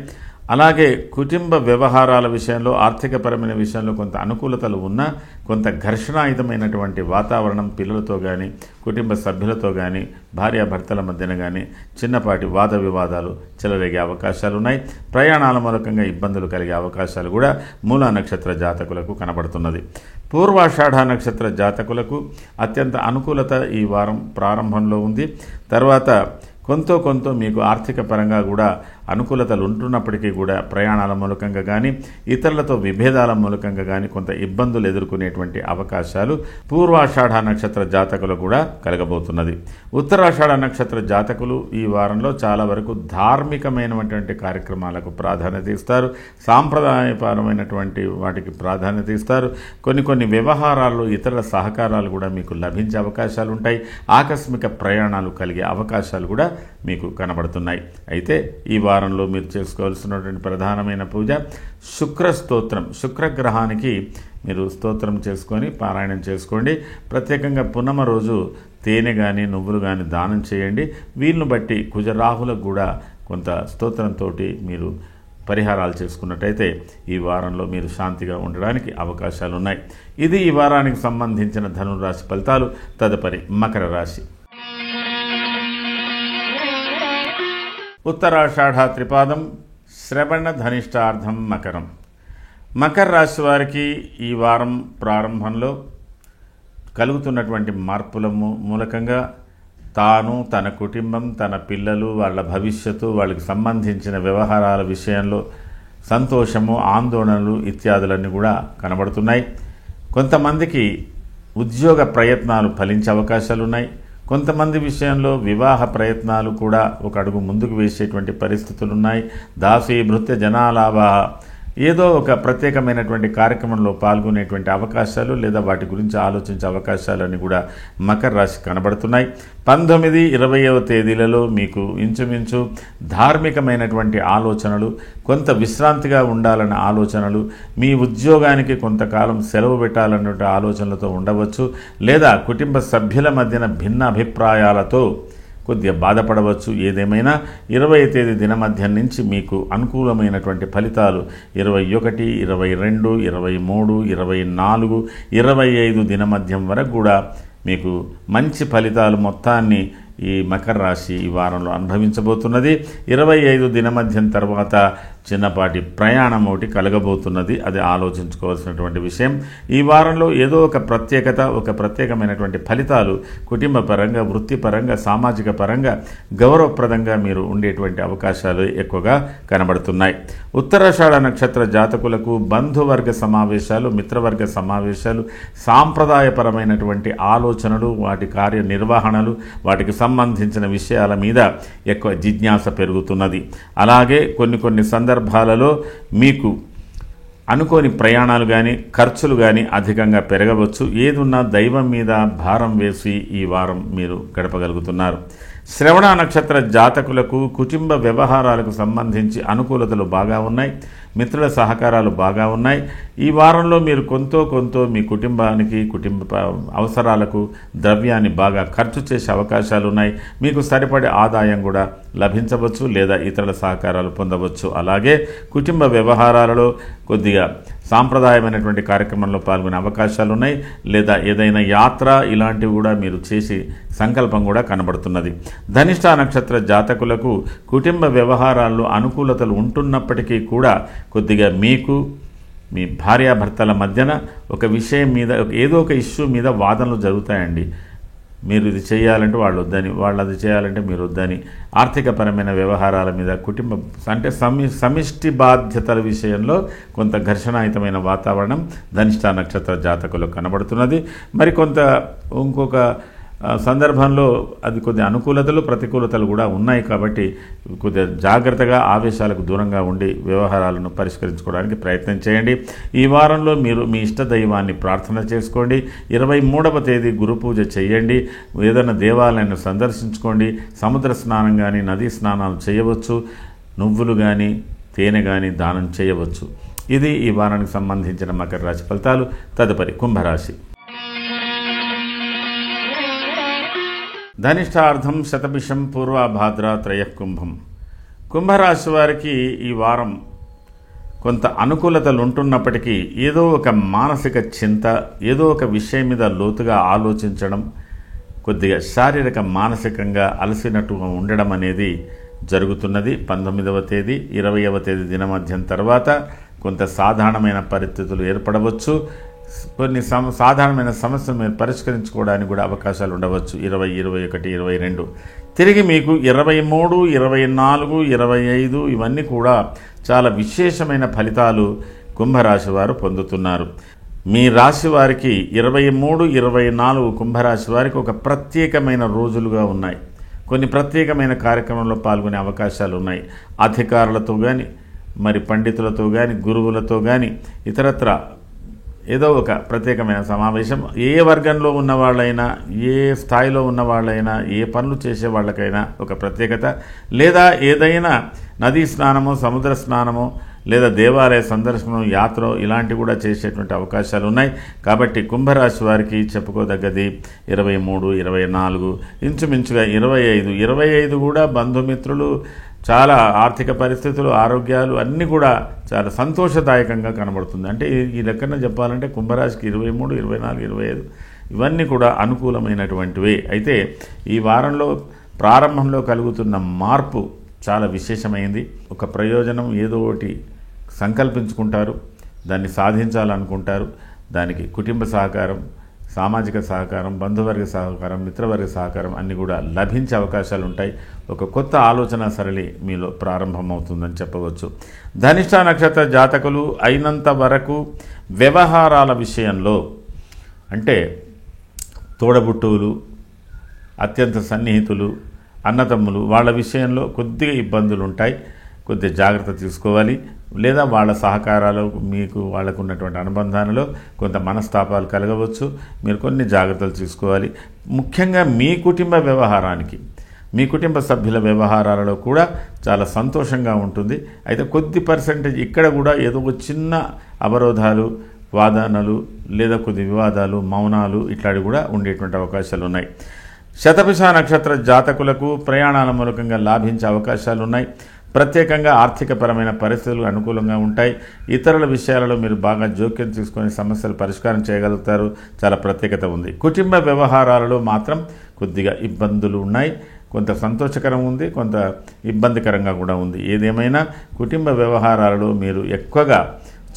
Speaker 1: అలాగే కుటుంబ వ్యవహారాల విషయంలో, ఆర్థికపరమైన విషయంలో కొంత అనుకూలతలు ఉన్నా కొంత ఘర్షణాయుతమైనటువంటి వాతావరణం పిల్లలతో కానీ, కుటుంబ సభ్యులతో కానీ, భార్యాభర్తల మధ్యన కానీ చిన్నపాటి వాద వివాదాలు చెలరేగే అవకాశాలు ఉన్నాయి. ప్రయాణాల మూలకంగా ఇబ్బందులు కలిగే అవకాశాలు కూడా మూలా నక్షత్ర జాతకులకు కనబడుతున్నది. పూర్వాషాఢ నక్షత్ర జాతకులకు అత్యంత అనుకూలత ఈ వారం ప్రారంభంలో ఉంది. తర్వాత కొంత మీకు ఆర్థిక పరంగా కూడా అనుకూలతలు ఉంటున్నప్పటికీ కూడా ప్రయాణాల మూలకంగా కానీ ఇతరులతో విభేదాల మూలకంగా కానీ కొంత ఇబ్బందులు ఎదుర్కొనేటువంటి అవకాశాలు పూర్వాషాఢ నక్షత్ర జాతకులు కూడా కలగబోతున్నది. ఉత్తరాషాఢ నక్షత్ర జాతకులు ఈ వారంలో చాలా వరకు ధార్మికమైనటువంటి కార్యక్రమాలకు ప్రాధాన్యత ఇస్తారు, సాంప్రదాయపరమైనటువంటి వాటికి ప్రాధాన్యత ఇస్తారు. కొన్ని వ్యవహారాల్లో ఇతరుల సహకారాలు కూడా మీకు లభించే అవకాశాలు ఉంటాయి. ఆకస్మిక ప్రయాణాలు కలిగే అవకాశాలు కూడా మీకు కనబడుతున్నాయి. అయితే ఈ వారంలో మీరు చేసుకోవాల్సినటువంటి ప్రధానమైన పూజ శుక్ర స్తోత్రం. శుక్రగ్రహానికి మీరు స్తోత్రం చేసుకొని పారాయణం చేసుకోండి. ప్రత్యేకంగా పున్నమ రోజు తేనె కానీ నువ్వులు కానీ దానం చేయండి. వీళ్ళను బట్టి కుజరాహులకు కూడా కొంత స్తోత్రంతో మీరు పరిహారాలు చేసుకున్నట్టయితే ఈ వారంలో మీరు శాంతిగా ఉండడానికి అవకాశాలు ఉన్నాయి. ఇది ఈ వారానికి సంబంధించిన ధనురాశి ఫలితాలు. తదుపరి మకర రాశి. ఉత్తరాషాఢ త్రిపాదం, శ్రవణ ధనిష్టార్థం మకరం. మకర రాశి వారికి ఈ వారం ప్రారంభంలో కలుగుతున్నటువంటి మార్పుల మూలకంగా తాను, తన కుటుంబం, తన పిల్లలు, వాళ్ళ భవిష్యత్తు, వాళ్ళకి సంబంధించిన వ్యవహారాల విషయంలో సంతోషము, ఆందోళనలు ఇత్యాదులన్నీ కూడా కనబడుతున్నాయి. కొంతమందికి ఉద్యోగ ప్రయత్నాలు ఫలించే అవకాశాలు ఉన్నాయి. కొంతమంది విషయంలో వివాహ ప్రయత్నాలు కూడా ఒక అడుగు ముందుకు వేసేటువంటి పరిస్థితులు ఉన్నాయి. దాసీ భృత్య జనాలాభ, ఏదో ఒక ప్రత్యేకమైనటువంటి కార్యక్రమంలో పాల్గొనేటువంటి అవకాశాలు లేదా వాటి గురించి ఆలోచించే అవకాశాలన్నీ కూడా మకర రాశి కనబడుతున్నాయి. 19, 20వ తేదీలలో మీకు ఇంచుమించు ధార్మికమైనటువంటి ఆలోచనలు, కొంత విశ్రాంతిగా ఉండాలన్న ఆలోచనలు, మీ ఉద్యోగానికి కొంతకాలం సెలవు పెట్టాలన్న ఆలోచనలతో ఉండవచ్చు. లేదా కుటుంబ సభ్యుల మధ్యన భిన్న అభిప్రాయాలతో కొద్దిగా బాధపడవచ్చు. ఏదేమైనా 20వ తేదీ దినమధ్యం నుంచి మీకు అనుకూలమైనటువంటి ఫలితాలు 21, 22, 23, 24, 25 దినమధ్యం వరకు కూడా మీకు మంచి ఫలితాలు మొత్తాన్ని ఈ మకర రాశి ఈ వారంలో అనుభవించబోతున్నది. 25 దినమధ్యం తర్వాత చిన్నపాటి ప్రయాణం ఒకటి కలగబోతున్నది. అది ఆలోచించుకోవాల్సినటువంటి విషయం. ఈ వారంలో ఏదో ఒక ప్రత్యేకత, ఒక ప్రత్యేకమైనటువంటి ఫలితాలు కుటుంబ పరంగా, వృత్తిపరంగా, సామాజిక పరంగా గౌరవప్రదంగా మీరు ఉండేటువంటి అవకాశాలు ఎక్కువగా కనబడుతున్నాయి. ఉత్తరాషాఢ నక్షత్ర జాతకులకు బంధువర్గ సమావేశాలు, మిత్రవర్గ సమావేశాలు, సాంప్రదాయపరమైనటువంటి ఆలోచనలు, వాటి కార్యనిర్వహణలు, వాటికి సంబంధించిన విషయాల మీద ఎక్కువ జిజ్ఞాస పెరుగుతున్నది. అలాగే కొన్ని సందర్భాలలో మీకు అనుకోని ప్రయాణాలు కానీ ఖర్చులు కానీ అధికంగా పెరగవచ్చు. ఏదున్నా దైవం మీద భారం వేసి ఈ వారం మీరు గడపగలుగుతున్నారు. శ్రవణ నక్షత్ర జాతకులకు కుటుంబ వ్యవహారాలకు సంబంధించి అనుకూలతలు బాగా ఉన్నాయి. మిత్రుల సహకారాలు బాగా ఉన్నాయి. ఈ వారంలో మీరు కొంత మీ కుటుంబానికి, కుటుంబ అవసరాలకు ద్రవ్యాన్ని బాగా ఖర్చు చేసే అవకాశాలు ఉన్నాయి. మీకు సరిపడే ఆదాయం కూడా లభించవచ్చు లేదా ఇతరుల సహకారాలు పొందవచ్చు. అలాగే కుటుంబ వ్యవహారాలలో కొద్దిగా సాంప్రదాయమైనటువంటి కార్యక్రమంలో పాల్గొనే అవకాశాలు ఉన్నాయి. లేదా ఏదైనా యాత్ర ఇలాంటివి కూడా మీరు చేసి సంకల్పం కూడా కనబడుతున్నది. ధనిష్ట నక్షత్ర జాతకులకు కుటుంబ వ్యవహారాల్లో అనుకూలతలు ఉంటున్నప్పటికీ కూడా కొద్దిగా మీకు, మీ భార్యాభర్తల మధ్యన ఒక విషయం మీద, ఏదో ఒక ఇష్యూ మీద వాదనలు జరుగుతాయండి. మీరు ఇది చేయాలంటే వాళ్ళు వద్దని, వాళ్ళు అది చేయాలంటే మీరు వద్దని, ఆర్థికపరమైన వ్యవహారాల మీద, కుటుంబ అంటే సమిష్టి బాధ్యతల విషయంలో కొంత ఘర్షణాయుతమైన వాతావరణం ధనిష్ట నక్షత్ర జాతకులకు కనబడుతున్నది. మరి ఇంకొక సందర్భంలో అది కొద్ది అనుకూలతలు, ప్రతికూలతలు కూడా ఉన్నాయి. కాబట్టి కొద్దిగా జాగ్రత్తగా, ఆవేశాలకు దూరంగా ఉండి వ్యవహారాలను పరిష్కరించుకోవడానికి ప్రయత్నం చేయండి. ఈ వారంలో మీరు మీ ఇష్ట దైవాన్ని ప్రార్థన చేసుకోండి. 23వ తేదీ గురు పూజ చేయండి. ఏదైనా దేవాలయాన్ని సందర్శించుకోండి. సముద్ర స్నానం కానీ, నదీ స్నానాలు చేయవచ్చు. నువ్వులు కానీ, తేనె కానీ దానం చేయవచ్చు. ఇది ఈ వారానికి సంబంధించిన మకర రాశి ఫలితాలు. తదుపరి కుంభరాశి. ధనిష్టార్థం శతభిషం పూర్వభాద్ర త్రయఃకుంభం. కుంభరాశి వారికి ఈ వారం కొంత అనుకూలతలు ఉంటున్నప్పటికీ ఏదో ఒక మానసిక చింత, ఏదో ఒక విషయం మీద లోతుగా ఆలోచించడం, కొద్దిగా శారీరక మానసికంగా అలసినట్టుగా ఉండడం అనేది జరుగుతున్నది. 19వ తేదీ 20వ తేదీ దినమధ్యం తర్వాత కొంత సాధారణమైన పరిస్థితులు ఏర్పడవచ్చు. కొన్ని సాధారణమైన సమస్యలు మీరు పరిష్కరించుకోవడానికి కూడా అవకాశాలు ఉండవచ్చు. 20, 21, 22 తిరిగి మీకు 23, 24, 25 ఇవన్నీ కూడా చాలా విశేషమైన ఫలితాలు కుంభరాశి వారు పొందుతున్నారు. మీ రాశి వారికి 23, 24 కుంభరాశి వారికి ఒక ప్రత్యేకమైన రోజులుగా ఉన్నాయి. కొన్ని ప్రత్యేకమైన కార్యక్రమంలో పాల్గొనే అవకాశాలు ఉన్నాయి. అధికారులతో కానీ, మరి పండితులతో కానీ, గురువులతో కానీ, ఇతరత్ర ఏదో ఒక ప్రత్యేకమైన సమావేశం. ఏ వర్గంలో ఉన్న వాళ్ళైనా, ఏ స్థాయిలో ఉన్న వాళ్ళైనా, ఏ పనులు చేసే వాళ్ళకైనా ఒక ప్రత్యేకత, లేదా ఏదైనా నదీ స్నానము, సముద్ర స్నానము, లేదా దేవాలయ సందర్శనం, యాత్ర ఇలాంటివి కూడా చేసేటువంటి అవకాశాలు ఉన్నాయి. కాబట్టి కుంభరాశి వారికి చెప్పుకోదగ్గది 23, 24, ఇంచుమించుగా 25 కూడా బంధుమిత్రులు, చాలా ఆర్థిక పరిస్థితులు, ఆరోగ్యాలు అన్నీ కూడా చాలా సంతోషదాయకంగా కనబడుతుంది. అంటే ఈ లెక్కన చెప్పాలంటే కుంభరాశికి 23, 24, 25 ఇవన్నీ కూడా అనుకూలమైనటువంటివే. అయితే ఈ వారంలో ప్రారంభంలో కలుగుతున్న మార్పు చాలా విశేషమైంది. ఒక ప్రయోజనం ఏదో ఒకటి సంకల్పించుకుంటారు, దాన్ని సాధించాలనుకుంటారు. దానికి కుటుంబ సహకారం, సామాజిక సహకారం, బంధువర్గ సహకారం, మిత్రవర్గ సహకారం అన్నీ కూడా లభించే అవకాశాలు ఉంటాయి. ఒక కొత్త ఆలోచన సరళి మీలో ప్రారంభమవుతుందని చెప్పవచ్చు. ధనిష్ట నక్షత్ర జాతకులు అయినంత వరకు వ్యవహారాల విషయంలో, అంటే తోడబుట్టువులు, అత్యంత సన్నిహితులు, అన్నతమ్ములు వాళ్ళ విషయంలో కొద్దిగా ఇబ్బందులు ఉంటాయి. కొద్దిగా జాగ్రత్త తీసుకోవాలి. లేదా వాళ్ళ సహకారాలు, మీకు వాళ్ళకు ఉన్నటువంటి అనుబంధాలలో కొంత మనస్తాపాలు కలగవచ్చు. మీరు కొన్ని జాగ్రత్తలు తీసుకోవాలి. ముఖ్యంగా మీ కుటుంబ వ్యవహారానికి, మీ కుటుంబ సభ్యుల వ్యవహారాలలో కూడా చాలా సంతోషంగా ఉంటుంది. అయితే కొద్ది పర్సెంటేజ్ ఇక్కడ కూడా ఏదో ఒక చిన్న అవరోధాలు, వాదనలు, లేదా కొద్ది వివాదాలు, మౌనాలు ఇట్లాంటివి కూడా ఉండేటువంటి అవకాశాలు ఉన్నాయి. శతభిష నక్షత్ర జాతకులకు ప్రయాణాల మూలకంగా లాభించే అవకాశాలు ఉన్నాయి. ప్రత్యేకంగా ఆర్థికపరమైన పరిస్థితులు అనుకూలంగా ఉంటాయి. ఇతరుల విషయాలలో మీరు బాగా జోక్యం తీసుకొని సమస్యలు పరిష్కారం చేయగలుగుతారు. చాలా ప్రత్యేకత ఉంది. కుటుంబ వ్యవహారాలలో మాత్రం కొద్దిగా ఇబ్బందులు ఉన్నాయి. కొంత సంతోషకరం ఉంది, కొంత ఇబ్బందికరంగా కూడా ఉంది. ఏదేమైనా కుటుంబ వ్యవహారాలలో మీరు ఎక్కువగా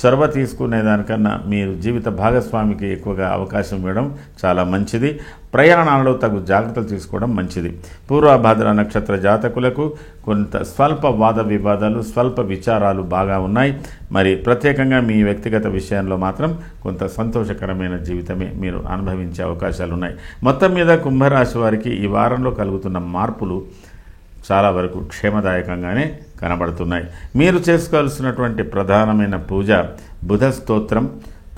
Speaker 1: చొరవ తీసుకునేదానికన్నా మీరు జీవిత భాగస్వామికి ఎక్కువగా అవకాశం ఇవ్వడం చాలా మంచిది. ప్రయాణాలలో తగు జాగ్రత్తలు తీసుకోవడం మంచిది. పూర్వభాద్ర నక్షత్ర జాతకులకు కొంత స్వల్ప వాద వివాదాలు, స్వల్ప విచారాలు బాగా ఉన్నాయి. మరి ప్రత్యేకంగా మీ వ్యక్తిగత విషయంలో మాత్రం కొంత సంతోషకరమైన జీవితమే మీరు అనుభవించే అవకాశాలు ఉన్నాయి. మొత్తం మీద కుంభరాశి వారికి ఈ వారంలో కలుగుతున్న మార్పులు చాలా వరకు క్షేమదాయకంగానే కనబడుతున్నాయి. మీరు చేసుకోవాల్సినటువంటి ప్రధానమైన పూజ బుధ స్తోత్రం,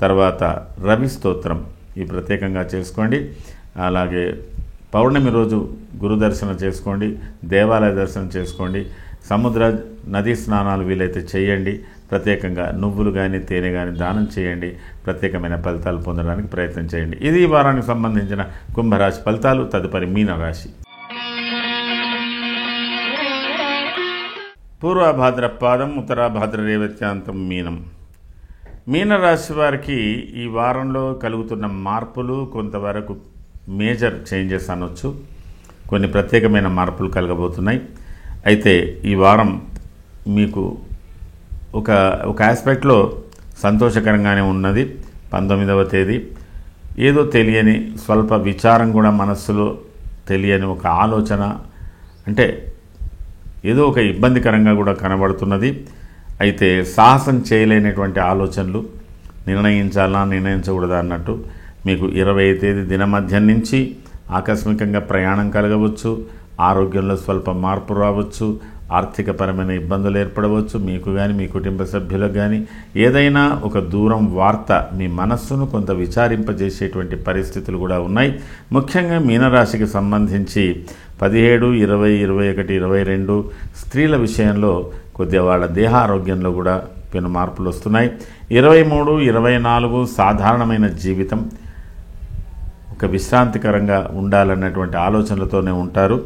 Speaker 1: తర్వాత రవి స్తోత్రం ఈ ప్రత్యేకంగా చేసుకోండి. అలాగే పౌర్ణమి రోజు గురు దర్శనం చేసుకోండి, దేవాలయ దర్శనం చేసుకోండి, సముద్ర నదీ స్నానాలు వీలైతే చేయండి. ప్రత్యేకంగా నువ్వులు కానీ, తేనె కానీ దానం చేయండి. ప్రత్యేకమైన ఫలితాలు పొందడానికి ప్రయత్నం చేయండి. ఇది ఈ వారానికి సంబంధించిన కుంభరాశి ఫలితాలు. తదుపరి మీనరాశి. పూర్వభాద్రపాదం, ఉత్తరాభాద్ర రేవత్యాంతం మీనం. మీనరాశి వారికి ఈ వారంలో కలుగుతున్న మార్పులు కొంతవరకు మేజర్ చేంజెస్ అనొచ్చు. కొన్ని ప్రత్యేకమైన మార్పులు కలగబోతున్నాయి. అయితే ఈ వారం మీకు ఒక ఆస్పెక్ట్లో సంతోషకరంగానే ఉన్నది. 19వ తేదీ ఏదో తెలియని స్వల్ప విచారం కూడా మనస్సులో, తెలియని ఒక ఆలోచన, అంటే ఏదో ఒక ఇబ్బందికరంగా కూడా కనబడుతున్నది. అయితే సాహసం చేయలేనటువంటి ఆలోచనలు, నిర్ణయించాలా నిర్ణయించకూడదా అన్నట్టు మీకు 20వ తేదీ దినమధ్యం నుంచి ఆకస్మికంగా ప్రయాణం కలగవచ్చు. ఆరోగ్యంలో స్వల్ప మార్పు రావచ్చు. ఆర్థికపరమైన ఇబ్బందులు ఏర్పడవచ్చు. మీకు కానీ, మీ కుటుంబ సభ్యులకు కానీ ఏదైనా ఒక దూరం వార్త మీ మనస్సును కొంత విచారింపజేసేటువంటి పరిస్థితులు కూడా ఉన్నాయి. ముఖ్యంగా మీనరాశికి సంబంధించి 17, 20, 21, 22 స్త్రీల విషయంలో కొద్దిగా వాళ్ళ దేహారోగ్యంలో కూడా పెను మార్పులు వస్తున్నాయి. 23, 24 సాధారణమైన జీవితం, ఒక విశ్రాంతికరంగా ఉండాలన్నటువంటి ఆలోచనలతోనే ఉంటారు.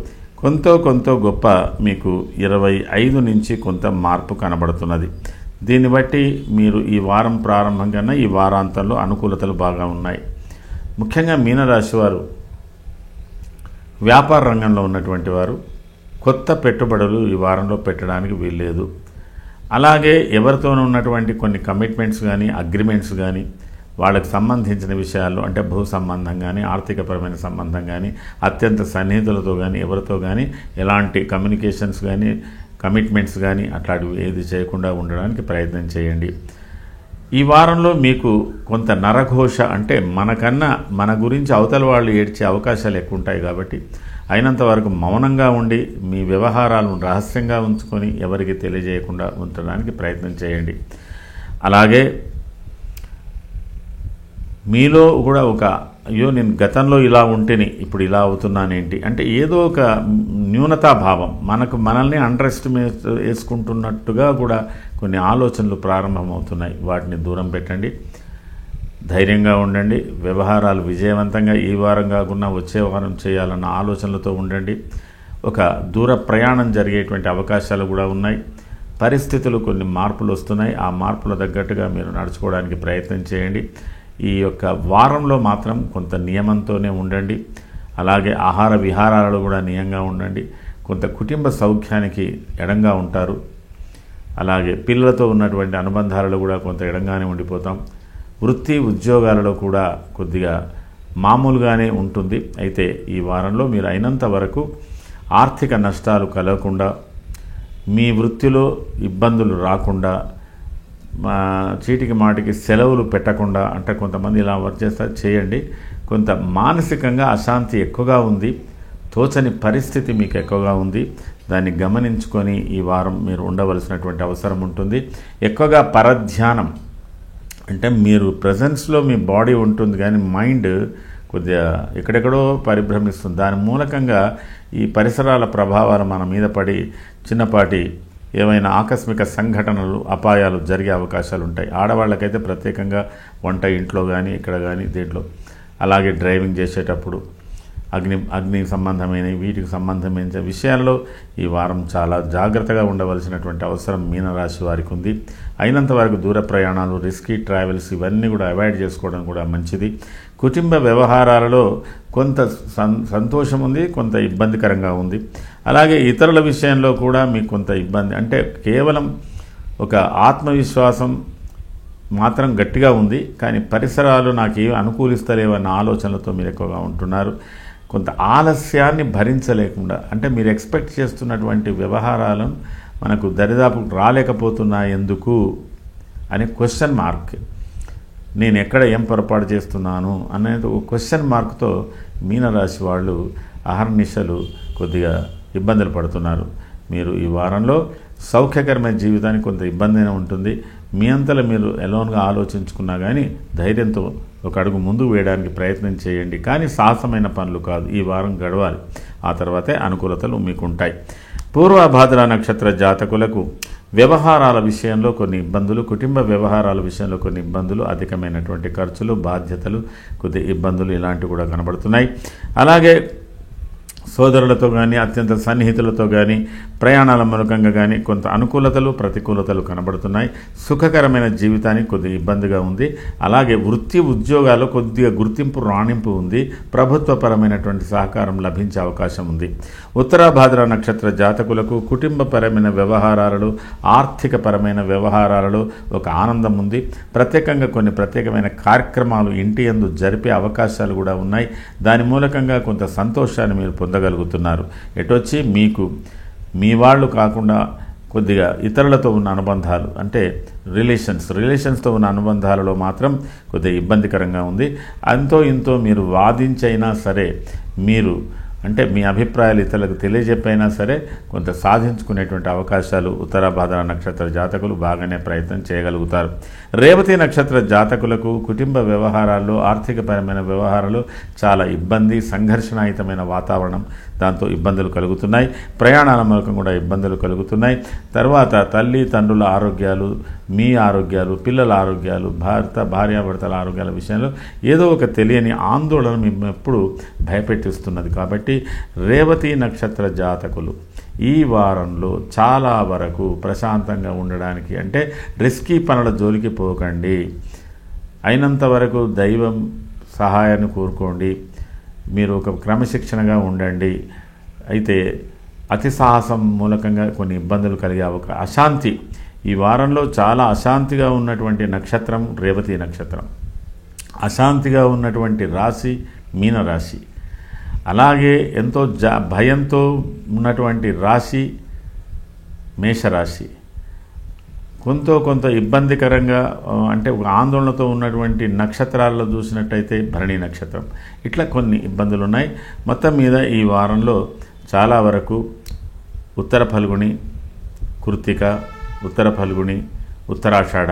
Speaker 1: కొంత గొప్ప మీకు 25 నుంచి కొంత మార్పు కనబడుతున్నది. దీన్ని బట్టి మీరు ఈ వారం ప్రారంభం కన్నా ఈ వారాంతంలో అనుకూలతలు బాగా ఉన్నాయి. ముఖ్యంగా మీనరాశి వారు వ్యాపార రంగంలో ఉన్నటువంటి వారు కొత్త పెట్టుబడులు ఈ వారంలో పెట్టడానికి వీల్లేదు. అలాగే ఎవరితోనూ ఉన్నటువంటి కొన్ని కమిట్మెంట్స్ కానీ, అగ్రిమెంట్స్ కానీ వాళ్ళకి సంబంధించిన విషయాల్లో అంటే భూ సంబంధం కానీ ఆర్థికపరమైన సంబంధం కానీ అత్యంత సన్నిహితులతో కానీ ఎవరితో కానీ ఎలాంటి కమ్యూనికేషన్స్ కానీ కమిట్మెంట్స్ కానీ అట్లాంటివి ఏది చేయకుండా ఉండడానికి ప్రయత్నం చేయండి. ఈ వారంలో మీకు కొంత నరఘోష అంటే మనకన్నా మన గురించి అవతల వాళ్ళు ఏడ్చే అవకాశాలు ఎక్కువ ఉంటాయి. కాబట్టి అయినంత వరకు మౌనంగా ఉండి మీ వ్యవహారాలను రహస్యంగా ఉంచుకొని ఎవరికి తెలియజేయకుండా ఉంచడానికి ప్రయత్నం చేయండి. అలాగే మీలో కూడా ఒక అయ్యో నేను గతంలో ఇలా ఉంటేనే ఇప్పుడు ఇలా అవుతున్నానేంటి అంటే ఏదో ఒక న్యూనతాభావం మనల్ని అండర్ ఎస్టిమేట్ వేసుకుంటున్నట్టుగా కూడా కొన్ని ఆలోచనలు ప్రారంభమవుతున్నాయి. వాటిని దూరం పెట్టండి, ధైర్యంగా ఉండండి. వ్యవహారాలు విజయవంతంగా ఈ వారం కాకుండా వచ్చే వారం చేయాలన్న ఆలోచనలతో ఉండండి. ఒక దూర ప్రయాణం జరిగేటువంటి అవకాశాలు కూడా ఉన్నాయి. పరిస్థితులు కొన్ని మార్పులు వస్తున్నాయి. ఆ మార్పుల తగ్గట్టుగా మీరు నడుచుకోవడానికి ప్రయత్నం చేయండి. ఈ యొక్క వారంలో మాత్రం కొంత నియమంతోనే ఉండండి. అలాగే ఆహార విహారాలలో కూడా నియంగా ఉండండి. కొంత కుటుంబ సౌఖ్యానికి ఎడంగా ఉంటారు. అలాగే పిల్లలతో ఉన్నటువంటి అనుబంధాలలో కూడా కొంత ఎడంగానే ఉండిపోతాం. వృత్తి ఉద్యోగాలలో కూడా కొద్దిగా మామూలుగానే ఉంటుంది. అయితే ఈ వారంలో మీరు అయినంత వరకు ఆర్థిక నష్టాలు కలగకుండా, మీ వృత్తిలో ఇబ్బందులు రాకుండా, చీటికి మాటికి సెలవులు పెట్టకుండా అంటే కొంతమంది ఇలా వర్క్ చేస్తారు చేయండి. కొంత మానసికంగా అశాంతి ఎక్కువగా ఉంది, తోచని పరిస్థితి మీకు ఎక్కువగా ఉంది. దాన్ని గమనించుకొని ఈ వారం మీరు ఉండవలసినటువంటి అవసరం ఉంటుంది. ఎక్కువగా పరధ్యానం అంటే మీరు ప్రజెన్స్లో మీ బాడీ ఉంటుంది కానీ మైండ్ కొద్దిగా ఎక్కడెక్కడో పరిభ్రమిస్తుంది. దాని మూలకంగా ఈ పరిసరాల ప్రభావాలు మన మీద పడి చిన్నపాటి ఏమైనా ఆకస్మిక సంఘటనలు అపాయాలు జరిగే అవకాశాలు ఉంటాయి. ఆడవాళ్ళకైతే ప్రత్యేకంగా వంట ఇంట్లో కానీ ఇక్కడ కానీ దీంట్లో, అలాగే డ్రైవింగ్ చేసేటప్పుడు అగ్ని సంబంధమైన వీటికి సంబంధమైన విషయాల్లో ఈ వారం చాలా జాగ్రత్తగా ఉండవలసినటువంటి అవసరం మీనరాశి వారికి ఉంది. అయినంత వరకు దూర ప్రయాణాలు, రిస్కీ ట్రావెల్స్ ఇవన్నీ కూడా అవాయిడ్ చేసుకోవడం కూడా మంచిది. కుటుంబ వ్యవహారాలలో కొంత సంతోషం ఉంది, కొంత ఇబ్బందికరంగా ఉంది. అలాగే ఇతరుల విషయంలో కూడా మీకు కొంత ఇబ్బంది అంటే కేవలం ఒక ఆత్మవిశ్వాసం మాత్రం గట్టిగా ఉంది కానీ పరిసరాలు నాకు ఏమి అనుకూలిస్తలేవన్న ఆలోచనలతో మీరు ఎక్కువగా ఉంటున్నారు. కొంత ఆలస్యాన్ని భరించలేకుండా అంటే మీరు ఎక్స్పెక్ట్ చేస్తున్నటువంటి వ్యవహారాలను మనకు దరిదాపు రాలేకపోతున్నాయి ఎందుకు అనే క్వశ్చన్ మార్క్, నేను ఎక్కడ ఏం పొరపాటు చేస్తున్నాను అనేది ఒక క్వశ్చన్ మార్క్తో మీనరాశి వాళ్ళు అహర్నిశలు కొద్దిగా ఇబ్బందులు పడుతున్నారు. మీరు ఈ వారంలో సౌఖ్యకరమైన జీవితానికి కొంత ఇబ్బందిగా ఉంటుంది. మీ అంతలో మీరు ఎలోన్గా ఆలోచించుకున్నా కానీ ధైర్యంతో ఒక అడుగు ముందుకు వేయడానికి ప్రయత్నం చేయండి. కానీ సాహసమైన పనులు కాదు, ఈ వారం గడవాలి. ఆ తర్వాతే అనుకూలతలు మీకు ఉంటాయి. పూర్వభాద్ర నక్షత్ర జాతకులకు వ్యవహారాల విషయంలో కొన్ని ఇబ్బందులు, కుటుంబ వ్యవహారాల విషయంలో కొన్ని ఇబ్బందులు, అధికమైనటువంటి ఖర్చులు, బాధ్యతలు, కొద్ది ఇబ్బందులు ఇలాంటివి కూడా కనబడుతున్నాయి. అలాగే సోదరులతో కానీ అత్యంత సన్నిహితులతో కానీ ప్రయాణాల మూలకంగా కానీ కొంత అనుకూలతలు ప్రతికూలతలు కనబడుతున్నాయి. సుఖకరమైన జీవితానికి కొద్దిగా ఇబ్బందిగా ఉంది. అలాగే వృత్తి ఉద్యోగాల్లో కొద్దిగా గుర్తింపు రాణింపు ఉంది. ప్రభుత్వపరమైనటువంటి సహకారం లభించే అవకాశం ఉంది. ఉత్తరాభాద్ర నక్షత్ర జాతకులకు కుటుంబపరమైన వ్యవహారాలలో, ఆర్థికపరమైన వ్యవహారాలలో ఒక ఆనందం ఉంది. ప్రత్యేకంగా కొన్ని ప్రత్యేకమైన కార్యక్రమాలు ఇంటి యందు జరిపే అవకాశాలు కూడా ఉన్నాయి. దాని మూలకంగా కొంత సంతోషాన్ని మీరు పొందగలుగుతున్నారు. ఎటొచ్చి మీకు మీ వాళ్ళు కాకుండా కొద్దిగా ఇతరులతో ఉన్న అనుబంధాలు అంటే రిలేషన్స్తో ఉన్న అనుబంధాలలో మాత్రం కొద్దిగా ఇబ్బందికరంగా ఉంది. అంతో ఇంతో మీరు వాదించైనా సరే, మీరు అంటే మీ అభిప్రాయాలు ఇతరులకు తెలియజెప్పైనా సరే కొంత సాధించుకునేటువంటి అవకాశాలు ఉత్తరాభాద్ర నక్షత్ర జాతకులు బాగానే ప్రయత్నం చేయగలుగుతారు. రేవతి నక్షత్ర జాతకులకు కుటుంబ వ్యవహారాల్లో, ఆర్థికపరమైన వ్యవహారాలు చాలా ఇబ్బంది, సంఘర్షణాయుతమైన వాతావరణం, దాంతో ఇబ్బందులు కలుగుతున్నాయి. ప్రయాణాల మూలకం కూడా ఇబ్బందులు కలుగుతున్నాయి. తర్వాత తల్లి తండ్రుల ఆరోగ్యాలు, మీ ఆరోగ్యాలు, పిల్లల ఆరోగ్యాలు, భార్యాభర్తల ఆరోగ్యాల విషయంలో ఏదో ఒక తెలియని ఆందోళన మేము ఎప్పుడు భయపెట్టిస్తున్నది. కాబట్టి రేవతి నక్షత్ర జాతకులు ఈ వారంలో చాలా వరకు ప్రశాంతంగా ఉండడానికి అంటే రిస్కీ పనుల జోలికి పోకండి. అయినంత వరకు దైవం సహాయాన్ని కోరుకోండి. మీరు ఒక క్రమశిక్షణగా ఉండండి. అయితే అతి సాహసం మూలకంగా కొన్ని ఇబ్బందులు కలిగే అశాంతి ఈ వారంలో చాలా అశాంతిగా ఉన్నటువంటి నక్షత్రం రేవతి నక్షత్రం. అశాంతిగా ఉన్నటువంటి రాశి మీనరాశి. అలాగే ఎంతో భయంతో ఉన్నటువంటి రాశి మేషరాశి. కొంత ఇబ్బందికరంగా అంటే ఒక ఆందోళనతో ఉన్నటువంటి నక్షత్రాల్లో చూసినట్టయితే భరణి నక్షత్రం. ఇట్లా కొన్ని ఇబ్బందులు ఉన్నాయి. మొత్తం మీద ఈ వారంలో చాలా వరకు ఉత్తర ఫల్గుణి, కృత్తిక, ఉత్తర ఫల్గుణి, ఉత్తరాషాఢ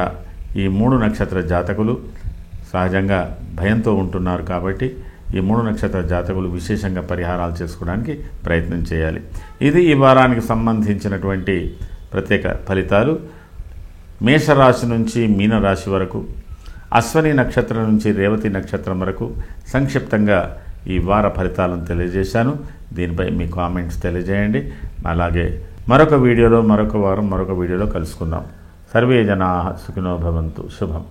Speaker 1: ఈ 3 నక్షత్ర జాతకులు సహజంగా భయంతో ఉంటున్నారు. కాబట్టి ఈ 3 నక్షత్ర జాతకులు విశేషంగా పరిహారాలు చేసుకోవడానికి ప్రయత్నం చేయాలి. ఇది ఈ వారానికి సంబంధించినటువంటి ప్రత్యేక ఫలితాలు. మేషరాశి నుంచి మీనరాశి వరకు, అశ్వని నక్షత్రం నుంచి రేవతి నక్షత్రం వరకు సంక్షిప్తంగా ఈ వార ఫలితాలను తెలియజేశాను. దీనిపై మీ కామెంట్స్ తెలియజేయండి. అలాగే మరొక వీడియోలో మరొక వారం మరొక వీడియోలో కలుసుకుందాం. సర్వే జనాః సుఖినో భవంతు. శుభం.